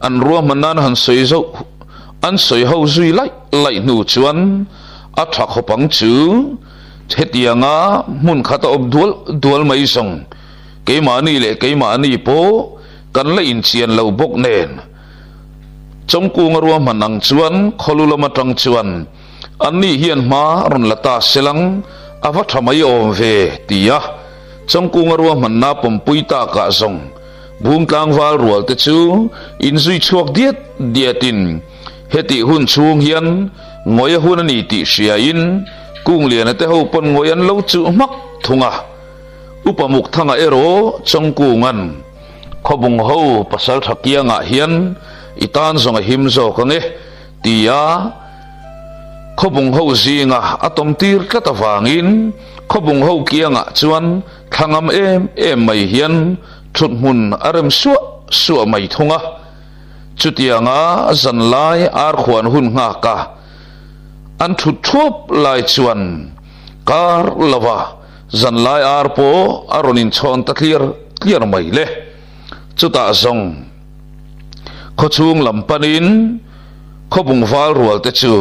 an ruwa man nan han soi zo an soi ho zui lai nu chuan a thak hopang chu hetianga mun khata ob dual mai song keimani po kan la in chian lo bok nen trong cu ngaro manang chuan kholula matang chuan anni hian ma ron lata selang awa thamai om ve tia trong cu ngaro manna pompui ta ka song bung tlang wal rual te chu in zui chuak diatin heti hun chung hian ngoi hun ani ti sia in kung lian te ho pon ngoi an lo chu mak thunga upamuk thanga ero trong cu ngan khobung ho pasal thakia nga hian itan zonga him zo kange tia khobung ho zinga atom tir tlata wangin khobung ho kianga chuan thangam em mai hian thut mun arem suwa mai thunga chutianga zanlai ar khwan hun nga ka an thut thop lai chuan kar lawa zanlai ar po aronin chon ta clear mai le chuta zong kho chung lampanin kho bung wal rual te chu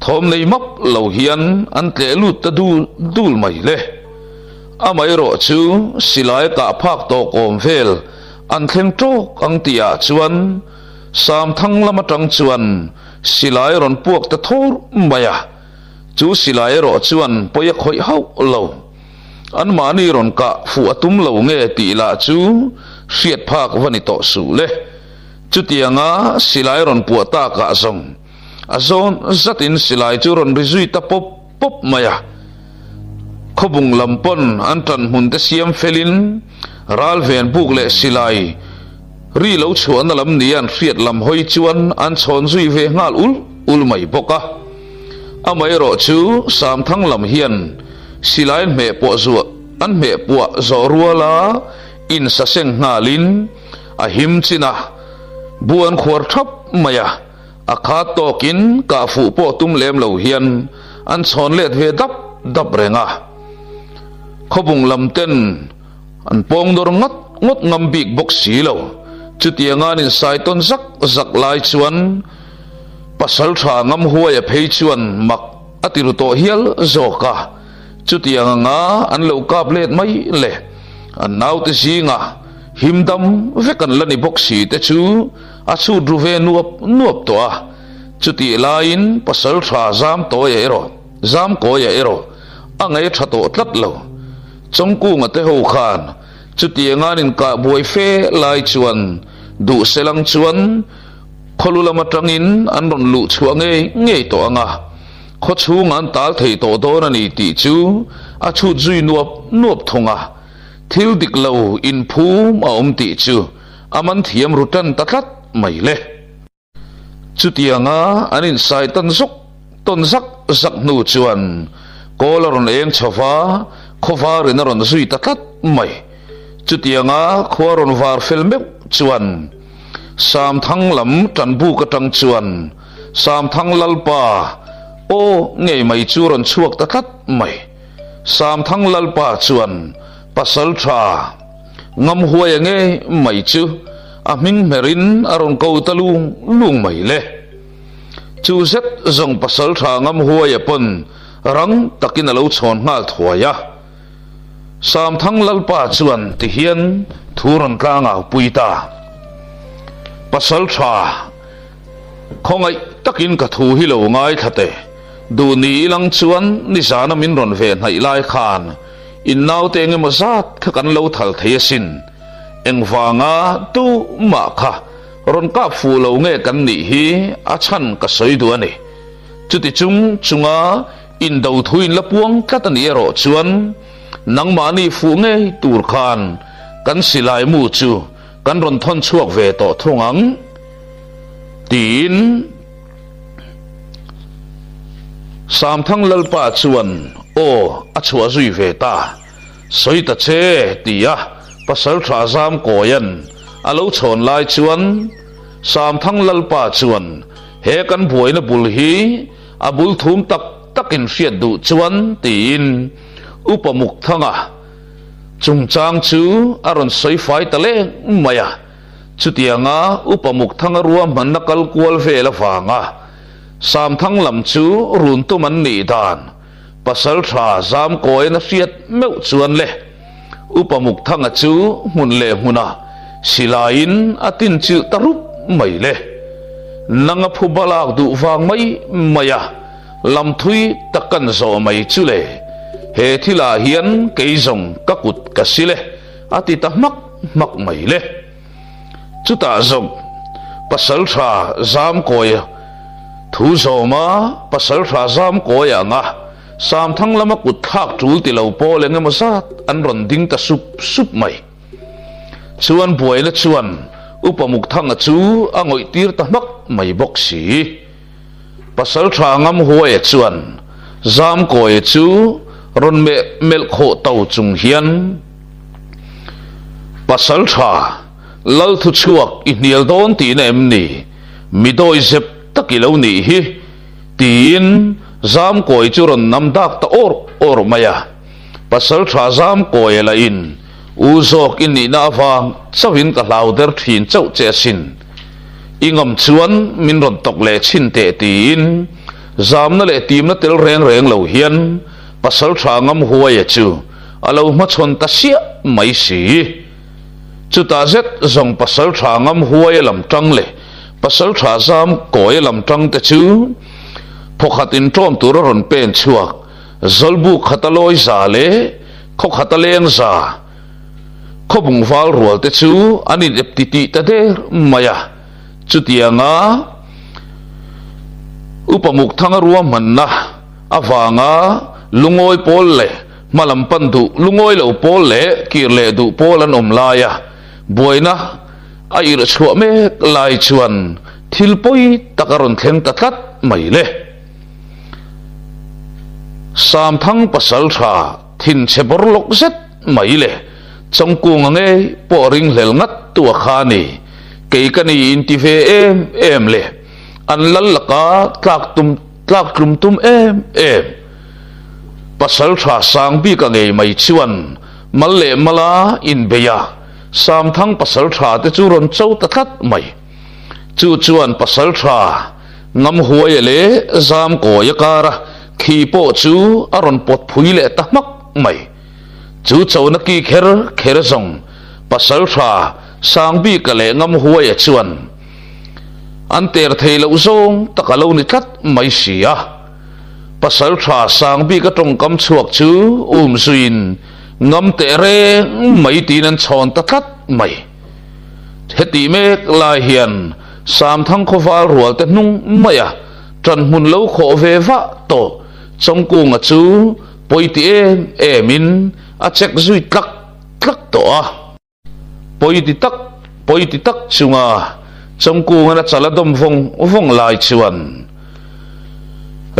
thom nei map lo hian an tle lut ta dul mai le amai ro chu silai ka phak to kom vel an thleng tok ang tia chuan sam thang lama tang chuan silai ron puak ta thor maya chu silai ro chuan poya khoi hau lo an mani ron ka fu atum lo nge ti la chu hriat phak vani to su le chutianga silai ron puata ka zong azon zatin silai chu ron rizui ta pop maya khobung lampon antan mun te siam felin ral ven buk le silai ri lo chuan lam nian hriat lam hoi chuan an chon zui ve ngal ul mai boka amai ro chu sam thang lam hian silai me po zu an me po zo ruala in sa seng ngalin a him china buan khwar thap maya akha tokin ka fu po tum lem lo hian an chon let ve dap renga khobung lam ten an pong dor ngot ngam bik bok si lo chutianga nin saiton zak lai chuan pasal tha ngam huai a phei chuan mak atiru to hial zoka chutianga nga an lo kap let mai le an nau te singa himdam vekan lani boxi te chu achu druve nuap to a chuti lain pasal tha zam to ye ero zam ko ye ero angai thato tlat lo chongku nga te ho khan chuti nganin ka boi fe lai chuan du selang chuan kholula matangin an ron lu chuange nge to anga kho chung an tal thei to do na ni ti chu achu zui nuap thonga thil dik lo in phu ma ti chu aman thiam rutan tatlat mai le chutianga anin sai ton zak nu chuan kolaron eng chofa khofa rin ron zui tatlat mai chutianga khoron var filme chuan sam thang lam tan bu ka tang chuan sam thang lalpa o ngei mai chu ron chuak tatlat mai sam thang lalpa chuan pasal tha ngam huai nge mai chu aming merin aron ko talung lung mai le chu zet zong pasal tha ngam huai pon rang takin alo chon ngal thuaya sam thang lalpa chuan ti hian thuron tlanga puita pasal tha khongai takin ka thu hi lo ngai thate du ni lang chuan ni sana min ron ve ngai lai khan in nau te nge ma zat kha kan lo thal thei sin eng wanga tu ma kha ron ka fu lo nge kan ni hi a chan ka soi du ani chuti chunga in do thuin la puang tlat ani ero chuan nang mani fu nge tur khan kan silai mu chu kan ron thon chuak ve to thongang tin sam thang lalpa chuan o a chua zui ve ta soi ta che tia pasal tha zam koyan alo chon lai chuan sam thang lalpa chuan he kan boina bul hi abul thum tak takin fiat du chuan tin upamuk thanga chungchang chu aron soi fai tale maya chutianga upamuk thanga ruam man nakal kwal ve la wanga sam thang lam chu run tu man ni dan pasal tha zam koi na fiat meu chuan le upamuk thanga chu mun le huna silain atin chil tarup mai le nanga phubalak du wang mai maya lam thui takan zo mai chu le he thila hian keizong kakut kasile ati ta mak mai le chuta zom pasal tha zam koi thu zo ma pasal tha zam koi anga sam thang lama kut thak tul ti lo po le nge ma sat an ron ding ta sup mai chuan buai la chuan upamuk thanga chu angoi tir ta mak mai bok si pasal tha ngam huai chuan zam koi chu ron me mel kho tau chung hian pasal tha lal thu chuak i nial don ti na em ni mi doi zep takilo ni hi tin zam koi chu ron nam dak ta or maya pasal tha zam koi la in u zok in ni na wang chawin ka lauder thin chau che sin ingam chuan min ron tok le chin te tin zam na le tim na tel reng lo hian pasal tha ngam huai chu alo ma chon ta sia mai si chu ta zet zong pasal tha ngam huai lam tang le pasal tha zam koi lam tang te chu phokhatin trom tur ron pen chuak zolbu khataloi za le kho khataleng za khobung wal rual te chu ani eptiti ta de maya chutianga upamuk thanga ruam manna awanga lungoi pol le malam pandu lungoi lo pol le kirle du pol an omlaya boina air chua me lai chuan thilpoi takaron thleng tatlat mai le sam thang pasal tha thin chebor lok zet mai le chongkung ange poring hlel ngat tu khani keikani intive em le an lal laka tlak tum em pasal tha sang bi ka ngei mai chuan mal le mala in beya sam thang pasal tha te chu ron chau ta that mai chu chuan pasal tha ngam huai le zam ko yakara khi po chu aron pot phui le ta mak mai chu chau na ki kher zong pasal tha sang bi ka le ngam huai chuan an ter thei lo zong takalo ni that mai sia pasal tha sang bi ka tong kam chuak chu suin ngam te re mai tin an chon ta that mai heti me la hian sam thang kho wal rual te nung maya tran mun lo kho ve va to chongkung a chu poiti emin a chek zui tlak to a poiti tak chunga chongkung na chala dom vong lai chuan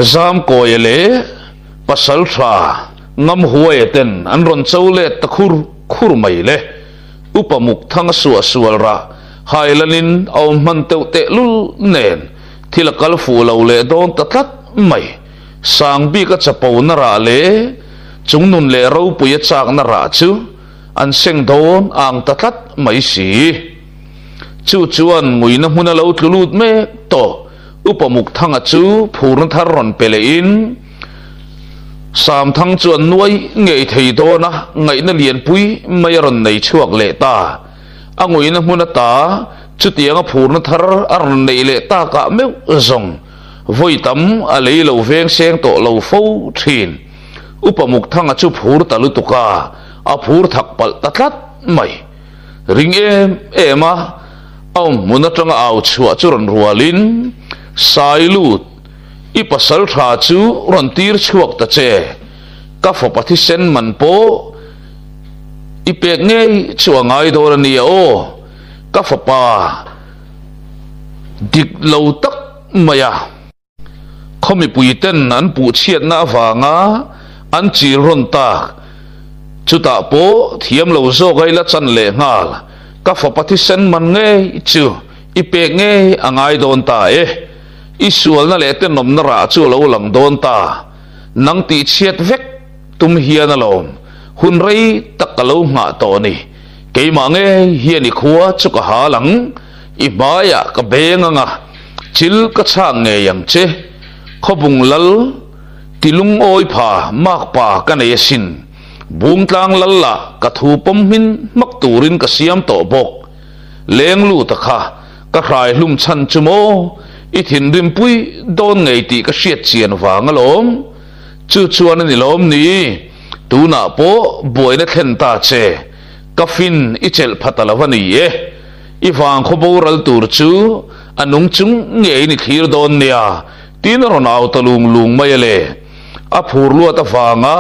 zam koi le pasal tha ngam huai ten an ron chole ta khur mai le upamuk thang sual ra hailanin aw man te lul nen thilakal fu lo le don ta that mai sang bi ka chapo na ra le chungnun le ro puya chak na ra chu an seng don ang ta that mai si chu chuan muina huna lo tlulut me to upamuk thanga chu phurna thar ron pele in sam thang chuan nuai ngei thei do na ngai na lian pui mai ron nei chuak le ta anguina huna ta chu tianga phurna thar aron nei le ta ka meu zong voi tam a lei lo veng seng to lo fo thin upamuk thanga chu phur talu tuka a phur thak pal tatlat mai ring ema om munatanga au chua churan rualin sailut ipasal tha chu rontir chuak ta che ka fo pathi sen man po ipek nge chuangai dor ni o ka fo pa dik lo tak maya khomi puiten an pu chiat na wanga an chi ron tak chuta po thiam lo zo gai la chan le ngal ka fo pathi sen man nge chu ipek nge angai don ta isual na le ten nom na ra chu lo lang don ta nang ti chiat vek tum hian alom hun rei takalo nga to ni keima nge hian i khuwa chu ka halang i baya ka benga chil ka chang nge yang che khobung lal tilung oi pha mak pa ka nei sin bum tlang lalla ka thu pom min mak turin ka siam to bok leng lu ta kha ka rai hlum chan chumo i thin rim pui don ngei ti ka hriat chian wang alom chu chuan ani lom ni tuna po boina thlen ta che kafin i chel phatalawani i wang khoboral tur chu anung chung ngei ni thir don nia tin ronaw talung lung mayale a phur lu ta wanga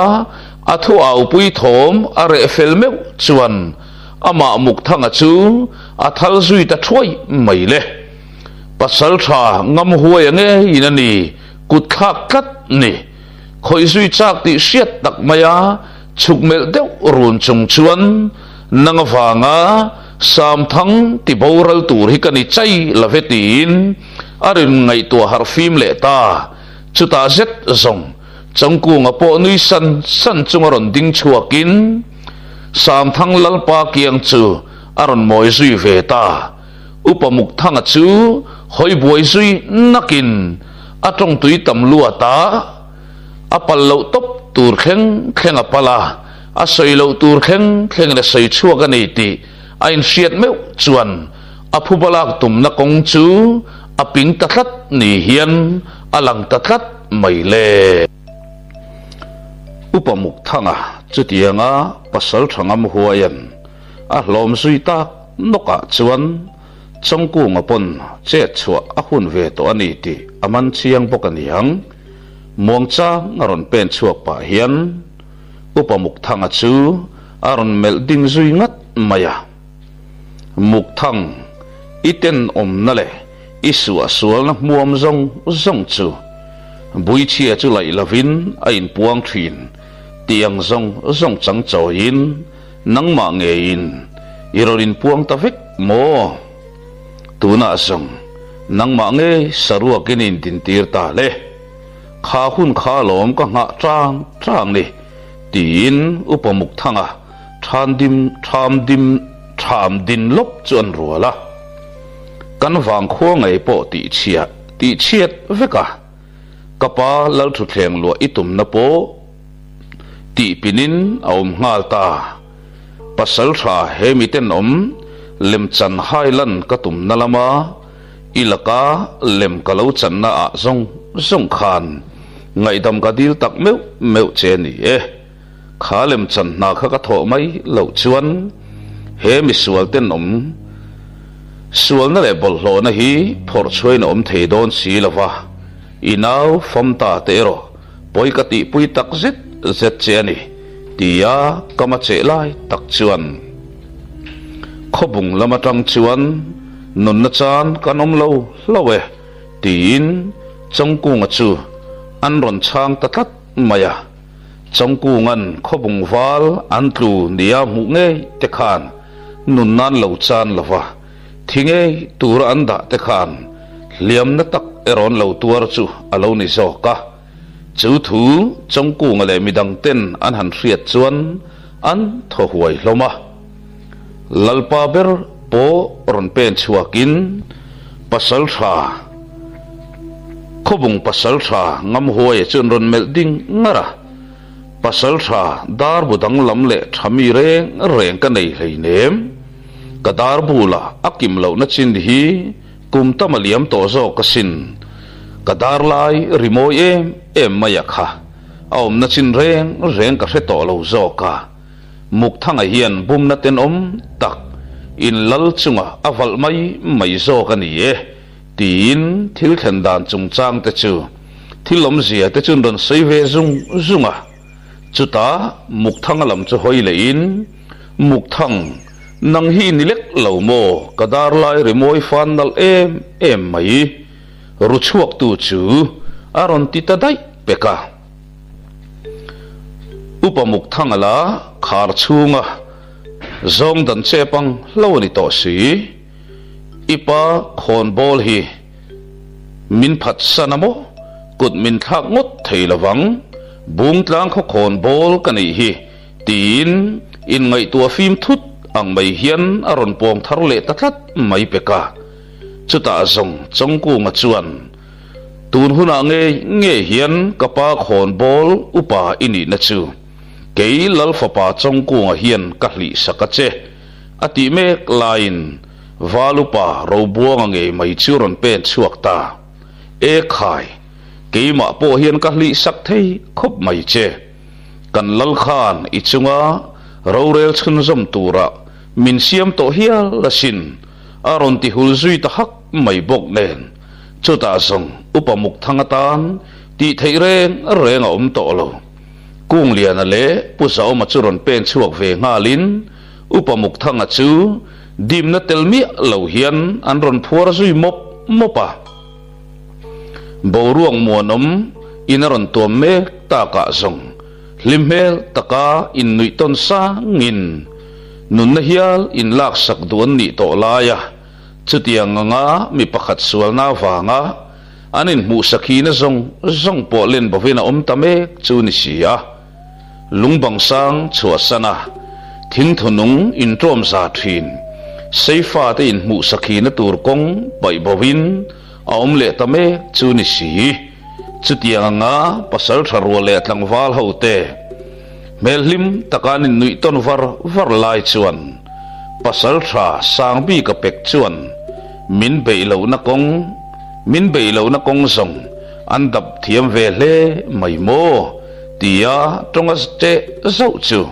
a thu au pui thom a re felme chuan ama muk thanga chu a thal zui ta thoi mai le pasal tha ngam huai ange inani kut khak kat ni khoi zui chak ti hriat tak maya chukmel deuh run chung chuan nanga wanga sam thang ti boral tur hi kani chai lavetin arin ngai to har fim le ta chuta zet zong changku nga po nui san chungaron ding chuakin sam thang lalpa kiang chu aron moi zui ve ta upamuk thanga chu hoi buai zui nakin atong tui tam lua ta apal lo top tur kheng apala a soi lo tur kheng le soi chuak ani ti ain hriat meu chuan a phubalak tum na kong chu a ping tatlat ni hian alang tatlat mai le upamuk thanga chutianga pasal thangam huayan a hlom sui ta noka chuan changku ngapon che chua a hun ve to ani ti aman chiang bokani hang mongcha ngaron pen chuak pa hian upamuk thanga chu aron mel ding zui ngat maya muk thang iten om na le isu asual na muam zong chu bui chia chu lai lavin a in puang thin tiang zong chang chaw in nangma nge in irorin puang ta vek mo tuna zong nangma nge sarua kinin tin tir ta le kha hun kha lom ka nga trang ni tin upamuk thanga tham din lop chuan ruala kan wang khuwa ngai po ti chiat veka kapa lal thu thleng lo itum na po ti pinin aum ngal ta pasal tha hemiten om lem chan hailan ka tum na lama ilaka lem kalau chan na a zong khan ngai dam ka dil tak meu che ni kha lem chan na kha ka tho mai lo chuan he mi sual ten om sual na le bol lo na hi phor chhoin om thei don si lawa inaw famta tero poi ka ti pui tak zet che ani tia kama che lai tak chuan khobung lama tang chuan nun na chan kanom lo tin changku nga chu an ron chang tatlat maya changku ngan khobung wal an tlu nia mu nge te khan nun nan lo chan lawa thinge tur an da te khan liam na tak eron lo tuar chu alo ni zo ka chu thu changku nga le midang ten an han hriat chuan an tho huai hloma lalpa ber po ron pen chuakin pasal tha khobung pasal tha ngam huai chun ron mel ding ngara pasal tha dar budang lam le thami reng ka nei hleinem kadar bula akim lo na chin hi kum tamaliam to zo ka sin kadar lai rimoi em maya kha aom na chin reng ka hre to lo zo ka muk thanga hian bum na ten tak in lal chunga aval mai zo ka ni tin thil khen dan chung chang te chu thilom zia te chun ron sei ve zunga chuta muk thanga lam chu hoi le in muk thang nang hi nilek lo mo kadar lai rimoi fan nal em mai ru chuak tu chu aron ti ta dai peka upamuk thang ala khar chunga zong dan chepang lo ni to si ipa khon bol hi min phat sanamo kut min thak ngot thei lawang bung tlang kho khon bol kani hi tin in ngai tua phim thut ang mai hian aron pong thar le tathat mai peka chuta zong chongku nga chuan tun huna nge hian kapa khon bol upa ini na chu kei lal fapa chongku nga hian kahli sakache ati mek lain valupa robuang nge mai churon pen chuak ta e khai keima po hian kahli sak thei khop mai che kan lal khan ichunga rorel chhun zom tura min siam to hial lasin aron ti hul zui ta hak mai bok nen chuta song upamuk thangatan ti thei reng to lo kung lian ale pusao ma churon pen chuak ve ngalin upamuk thanga chu dim na telmi lo hian anron phuar zui mopa boruang muanom inaron tom me ta ka song limhel taka in nui ton sa ngin nun na hial in lak sak duan ni to laya chutiang nga mi pakhat sual na wanga anin mu sakhi na zong po len bovina tame chu ni sia lungbang sang chuasana thing thunung in trom sa thin seifa te in mu sakhi na tur kong bai bovin aom le tame chu ni si chutiang nga pasal tharwa le tlangwal hote melhim takanin nui ton var lai chuan pasal tha sangbi ka pek chuan min beilo na kong zong andap thiam ve hle mai mo tia tonga te zau chu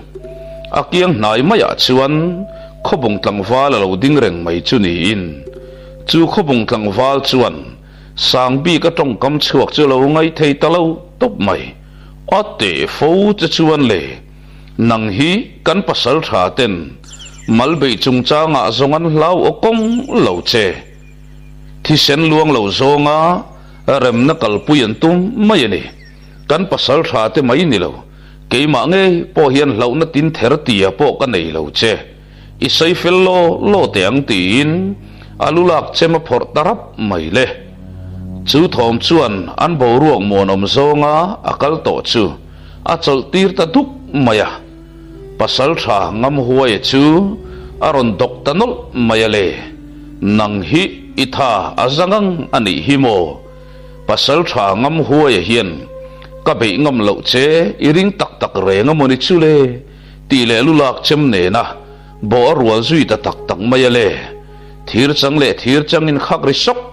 akiang nai maya chuan khobung tlangwal lo ding reng mai chu ni in chu khobung tlangwal chuan sangbi ka tong kam chuak chu lo ngai thei talo top mai ate fo chu chuan le nang hi kan pasal tha ten malbei chung changa zongan lau okong lo che thi sen luang lo zonga rem na kalpuyan tum mai ni kan pasal tha te mai ni lo keima nge po hian lo na tin ther tia po ka nei lo che i sei fel lo teang tin alulak chema phor tarap mai le chu thom chuan an bo ruang monom zonga akal to chu a chol tir ta duk maya pasal tha ngam huai chu aron dok tanol mayale nang hi itha azangang ani himo pasal tha ngam huai hian ka be ngam lo che iring tak renga moni chule ti le lulak chem ne na bo rual zui ta tak mayale thir chang in khak ri sok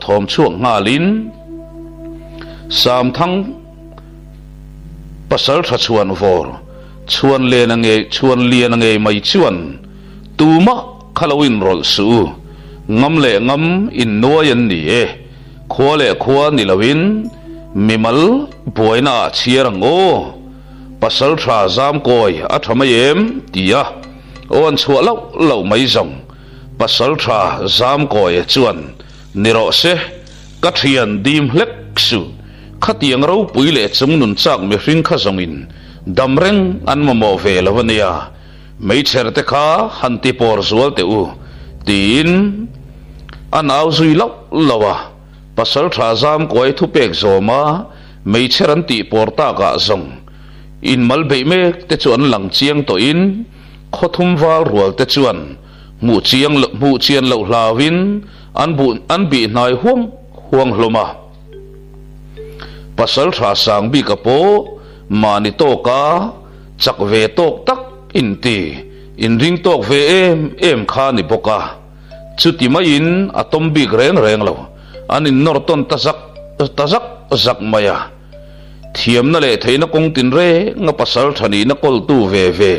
thom chuang ngalin sam thang pasal tha chuan vor chuan lian nge mai chuan tuma khalawin rol su ngam in noyan ni khwa ni lawin mimal boina chiarang o pasal tha zam koi athamayem tia on chua lo mai zong pasal tha zam koi chuan niro se kathian dim hlek su khatiang ro puile chung nun chak mi hring kha zongin damreng an mo ve lawania mei cherte kha hanti por zual te u tin an au zui lawa pasal tha zam koi thu pek zoma mei cheran ti por ta ka zong in malbe me te chuan lang chiang to in khothum wal rual te chuan mu chian lo hlawin an bi nai huang hloma pasal tha sang bi ka po mani to ka chak ve tok tak inti in ring tok ve em kha ni boka chuti mai in atom bi reng lo anin norton ta sak ta zak maya thiam na le theina kong tin re nga pasal thani na kol tu ve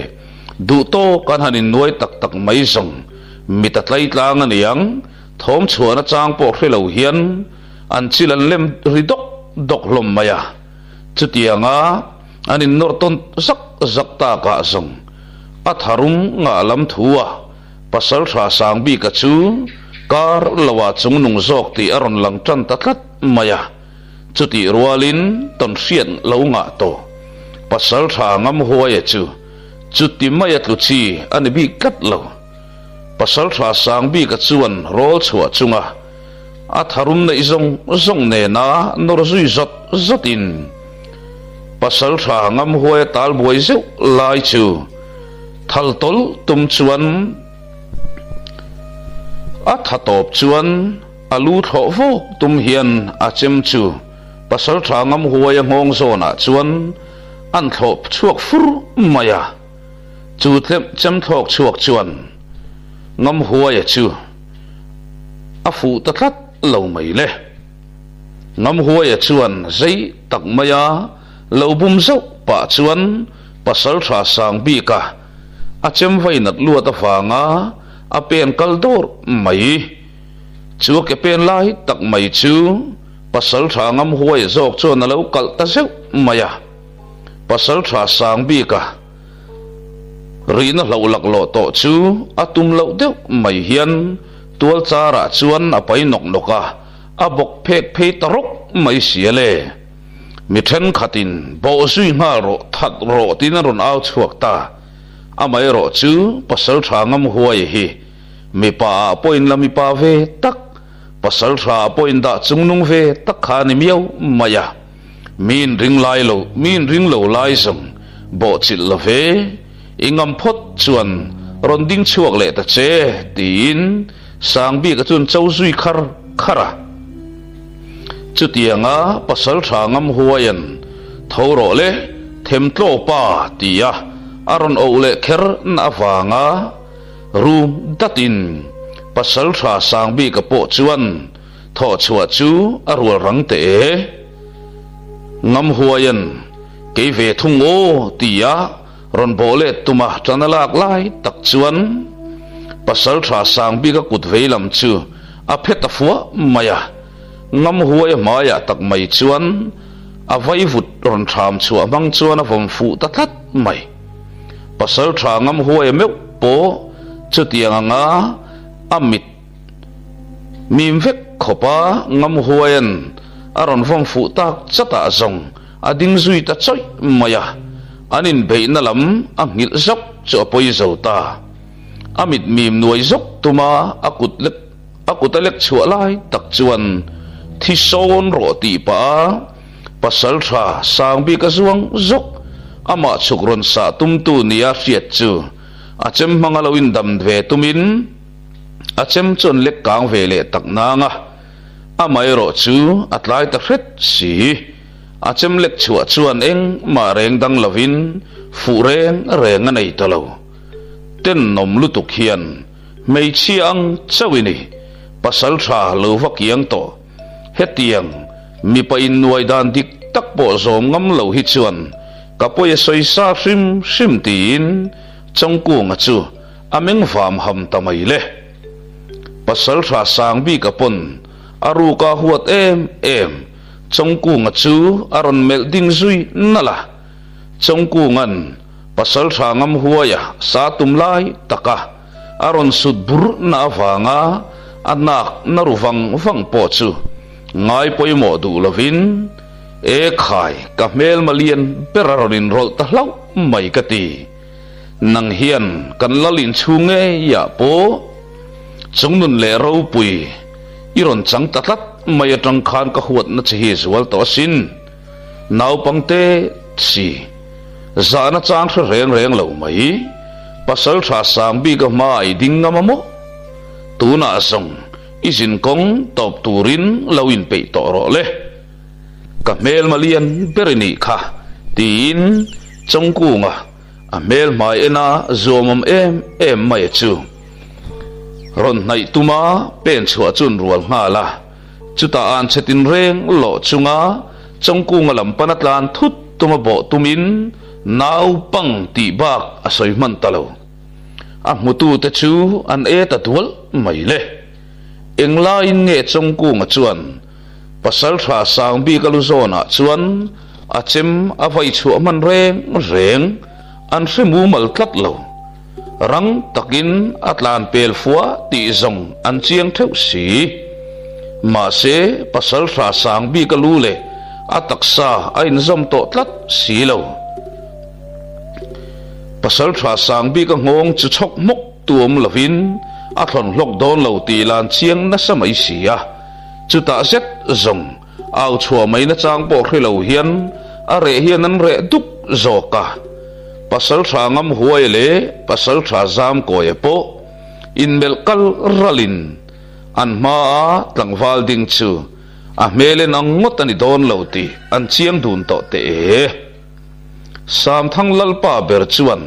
du to kan hanin nuai tak mai song mi ta tlai tlang aniang thom chuana chang po hrelo hian an chilan lem ridok dok lom maya chutianga anin norton zak ta ka song atharum nga lam thuwa pasal tha sang bi ka chu kar lawa chung nung zok ti aron lang tran tatlat maya chuti rualin ton hrian lo nga to pasal tha ngam huaya chu chuti maya tu chi ani bi kat lo pasal tha sang bi ka chuan rol chhuwa chunga atharum nei zong ne na nor zui zotin pasal tha ngam huaya tal buai zeu lai chu thal tol tum chuan athatop chuan alu tho vo tum hian achem chu pasal tha ngam huaya ngong zona chuan an thop chuak fur maya chu chem thok chuak chuan ngam huaya chu afu tatlat lo mai le ngam huaya chuan zai tak maya lo bum zo pa chuan pasal tha sang bi ka achem vai nat lu ta fanga a pen kaldor mai chu ke pen lai tak mai chu pasal tha ngam huai zok chuan alo kal ta zeu maya pasal tha sang bi ka rina lo lak lo to chu atum lo deu mai hian tual chara chuan apai nok noka abok phek phei tarok mai siale mi then khatin bo sui nga ro that ro tin ron au chuak ta amai ro chu pasal tha ngam huai hi mi pa point la mi pa ve tak pasal tha point da chungnung ve tak kha ni miau maya min ring lo lai som bo chil la ve ingam phot chuan ronding chuak le ta che tin sang bi ka chun chau zui khara chutianga pasal tha ngam huayan thoro le them tlo pa tia aron ole kher na wanga room datin pasal tha sang bi ka po chuan tho chua chu arul rang te ngam huayan ke ve thung o tia ron bole tuma chanalak lai tak chuan pasal tha sang bi ka kut veilam chu a pheta fuwa maya ngam huaya maya tak mai chuan a vai vut ron tham chu amang chuan a vom fu ta that mai pasal tha ngam huaya me po chutianga nga amit mim vek khopa ngam huayan aron vom fu tak chata zong ading zui ta choi maya anin beina lam angil zok cho poi zota amit mim nuai zok tuma akutalek chua lai tak chuan thi son ro ti pa pasal tha sang bi ka zuang zok ama chukron sa tum tu nia riat chu achem mangalo in dam ve tumin achem chon lek kang ve le tak na nga amai ro chu atlai ta hret si achem lek chua chuan eng ma reng dang lovin fu reng nei talo ten nom lutuk hian mei chiang chawini pasal tha lo vakiang to hetiang mi pa in nuai dan dik tak po zom ngam lo hi chuan kapoy soi sa sim tin chongku nga chu ameng vam ham tamai le pasal tha sang bi kapon aru ka huat em chongku nga chu aron mel ding zui nala chongku ngan pasal tha ngam huaya sa tum lai taka aron sud bur na wanga anak naruvang vang po chu ngai poi mo du lovin e khai ka mel malian peraronin rol ta hlau mai kati nang hian kan lalin chunge ya po chungnun le ro pui iron chang tatlat mai atang khan ka huat na chi zwal to sin naw pangte chi zana chang reng lo mai pasal tha sang bi ka mai ding ngamamo tuna song isin kong top turin lawin pe to ro le ka mel malian berini kha tin chongku nga a mel mai ena zomam em mai chu ron nai tuma pen chua chun rual nga la chuta an chetin reng lo chunga chongkung lam panatlan thut tuma bo tumin nau pang ti bak asoi man talo a mutu te chu an e ta tual mai le engla in nge chongkung a chuan pasal tha sang bi kalu zona chuan a chem a vai chu man reng reng an hrimu mal tlat lo rang takin atlan pel fuwa ti zong an chiang theu si ma se pasal tha sang bi kalu le ataksa ain zom to tlat si lo pasal tha sang bi ka ngong chu chok mok tuam lovin a thon lok don lo ti lan chiang na samai sia chu ta zet zong au chua mai na chang po khri lo hian a re hian an re duk zoka pasal tha ngam huai le pasal tha zam ko e po in melkal ralin an ma tlangwal ding chu a mele nang ngot ani don lo ti an chiang dun to te sam thang lalpa ber chuan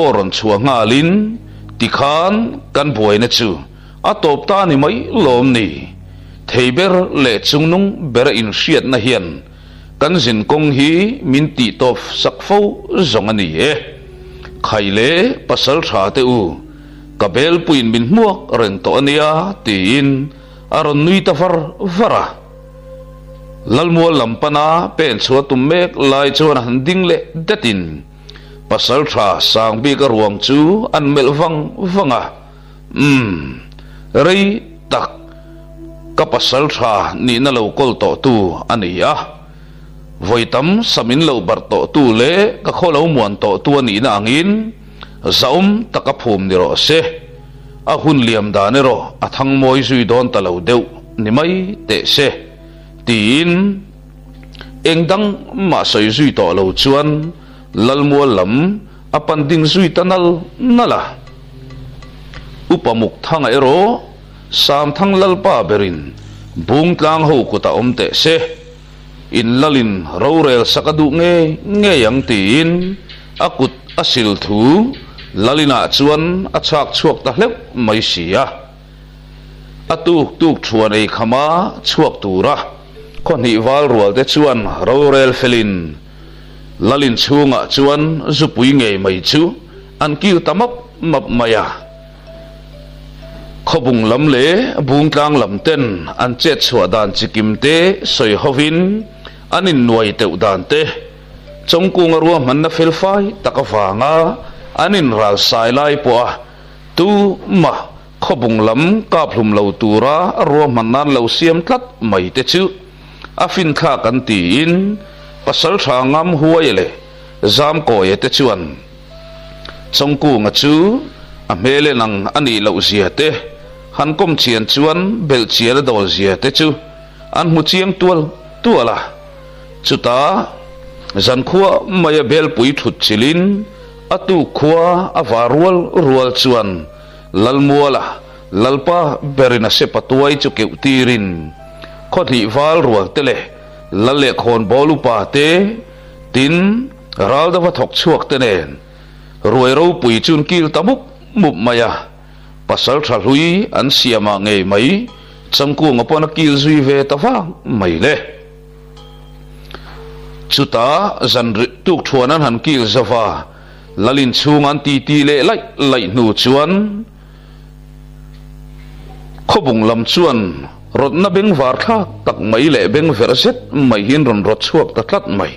oron chua ngalin tikhan kan buai na chu a top ta ni mai lom ni theiber le chungnung ber in hriat na hian kan zin kong hi min ti top sakfo zong ani khaile pasal tha te u kabel puin min muak reng to ania tin aron nui ta vara lalmual lampana pen chua tummek lai chuan han ding le datin pasal tha sang bi ka ruang chu an mel vanga rei tak ka pasal tha ni na lo kol to tu ania voitam samin lo bar to tu le ka kholo muan to tu ani na angin zaum taka phum ni ro se a hun liam da ne ro a thang moi zui don ta lo deu ni mai te se tin engdang ma soi zui to lo chuan lalmual lam apan ding zui tanal nala upamuk thang ero sam thang lalpa berin bung tlang ho ko ta om te se in lalin rorel sakadu nge yang tin akut asil thu lalina chuan achak chuak ta hlep mai sia atuk tuk thuan ei khama chuak tura khoni wal rual te chuan rorel felin lalin chunga chuan zupui nge mai chu an kil tamap map maya khobung lam le bung tlang lam ten an chet chua dan chikim te soi hovin anin nuai teu dan te chongkung ruwa man na felfai takawanga anin ral sai lai po tu ma khobung lam ka phlum lo tura ruwa man nan lo siam tlat mai te chu afin kha kan ti in pasal tha ngam huai le zam ko ye te chuan chongkung chu a mele nang ani lo zia te han kom chian chuan bel chian dol zia te chu an mu chiang tuala chuta zan khuwa maya bel pui thut chilin atu khuwa awarwal rual chuan lalmuala lalpa berina se patuai chu ke utirin khoti wal rual tele lalle khon bolu pa te tin ral da thok chuak te nen ruai ro pui chun kil tamuk mup maya pasal thalhui an siama nge mai changku ngapona kil zui ve tawa mai le chuta zan tuk thuanan han kil zawa lalin chungan ti le lai nu chuan khobung lam chuan rot na beng war thak tak mai le beng verset mai hin ron rot chuak ta tlat mai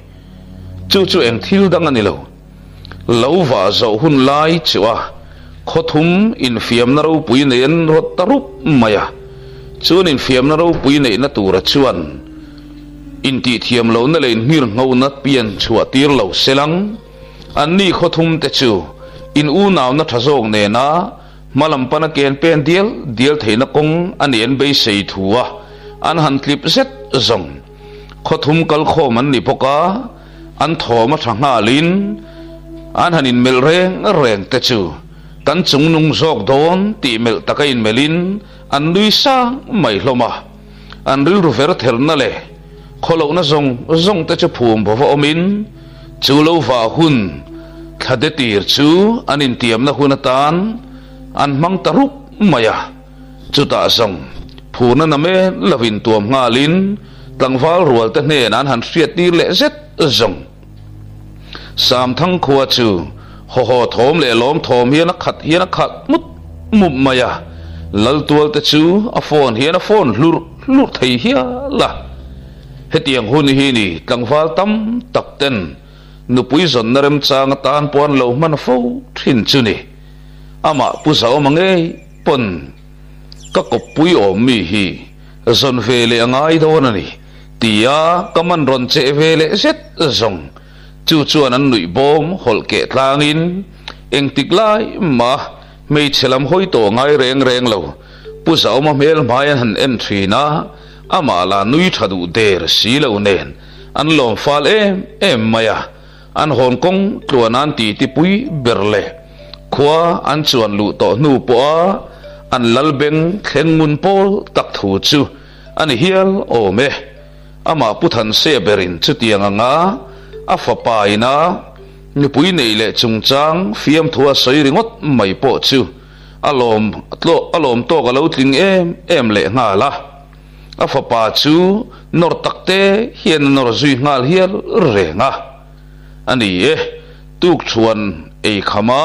chu eng thil dang ani lo wa zo hun lai chuwa khothum in fiam na ro pui nen rot tarup maya chun in fiam na ro pui nei na tura chuan in ti thiam lo na le ngir ngau na pian chua tir lo selang anni khothum te chu in u naw na thazong ne na malam pana ken pen dial theina kong ani en bei sei thuwa an han clip set zong khothum kal khom an ni poka an thoma thanga lin an hanin mel reng te chu kan chung nung zok don ti mel takain melin an lui sa mai hloma an ril ru ver thel na le kholo na zong te chu phum bo omin chu lo wa hun thade tir chu anin tiam na hunatan an mang taruk maya chuta zong thu na name lavin tuam nga lin tlangwal rual te hne nan han hriat tir le zet zong sam thang khuwa chu ho ho thom le lom thom hian a khat mut mup maya lal tual te chu a phone hian a phone lur thei hia la hetiang hun hi ni tlangwal tam tak ten nupui zon narem chang tan pon lo man fo thin chu ni ama pusao mange pon ka kopui om mi hi zon vele angai don ani tia kaman ron che vele zet zong chu chuan an nui bom hol ke tlangin eng tiklai ma mei chelam hoi to ngai reng lo pusao ma mel mai han entry na ama la nui thadu der si lo nen an lom fal em maya an Hong Kong tluanan ti pui berle khwa an chuan lu to nu po an lalbeng khen mun pol tak thu chu an hial o me ama puthan se berin chu tiang anga a fa paina ni pui nei le chungchang fiam thua soi ringot mai po chu alom to ga lo tling em le nga la a fa pa chu nor takte hian nor zui ngal hial re nga ani tuk chuan ei khama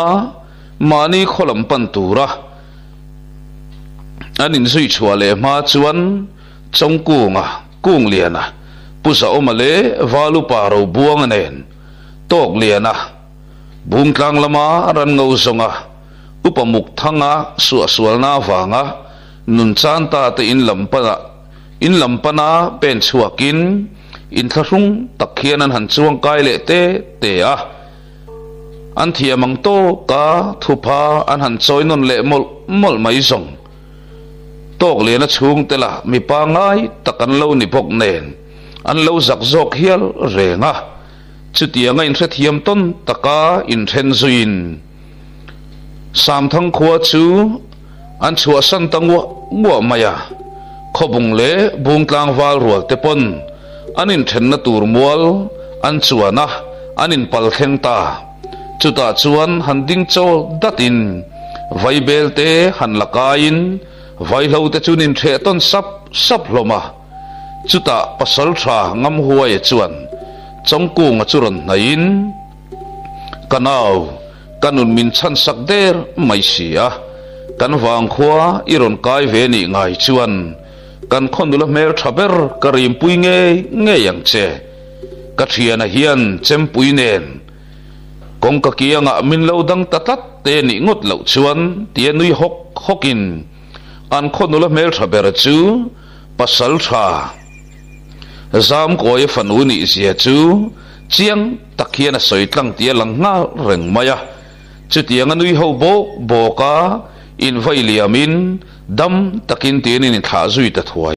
mani kholam pan tura anin zui chhuale ma chuan chongkunga kung liana pusa omale valu paro buang nen tok liana bungtlang lama ran ngau zonga upamuk thanga sualna wanga nun chanta te in lampana pen chuakin in thlung takhian an han chuang kai le te a an thiamang to ka thupa an han choinon le mol mai zong tok le na chung tela mi pa ngai takan lo ni bok nen an lo zak zok hial renga chutia ngai thre thiam ton taka in then zuin sam thang khwa chu an chua san tangwa maya khobung le bungtlang wal rual te pon anin then na tur mual an chuana anin pal kheng ta chuta chuan han ding chol datin vaibel te han lakain vailo te chunin the ton sap hloma chuta pasal tha ngam huai chuan chongkung churon nain kanau kanun min chan sak der mai sia kan wang khwa iron kai ve ni ngai chuan kan khondula mer thaber karim pui nge yang che ka thiana hian chem pui nen kong ka kianga min lo dang tatat te ni ngot lo chuan tie nui hokin an khondula mer thaber chu pasal tha zam koi fanu ni sia chu chiang takhiana soitlang tia lang nga reng maya chu tiang anui ho bo ka in vailiamin dam takin tin in tha zui ta thuai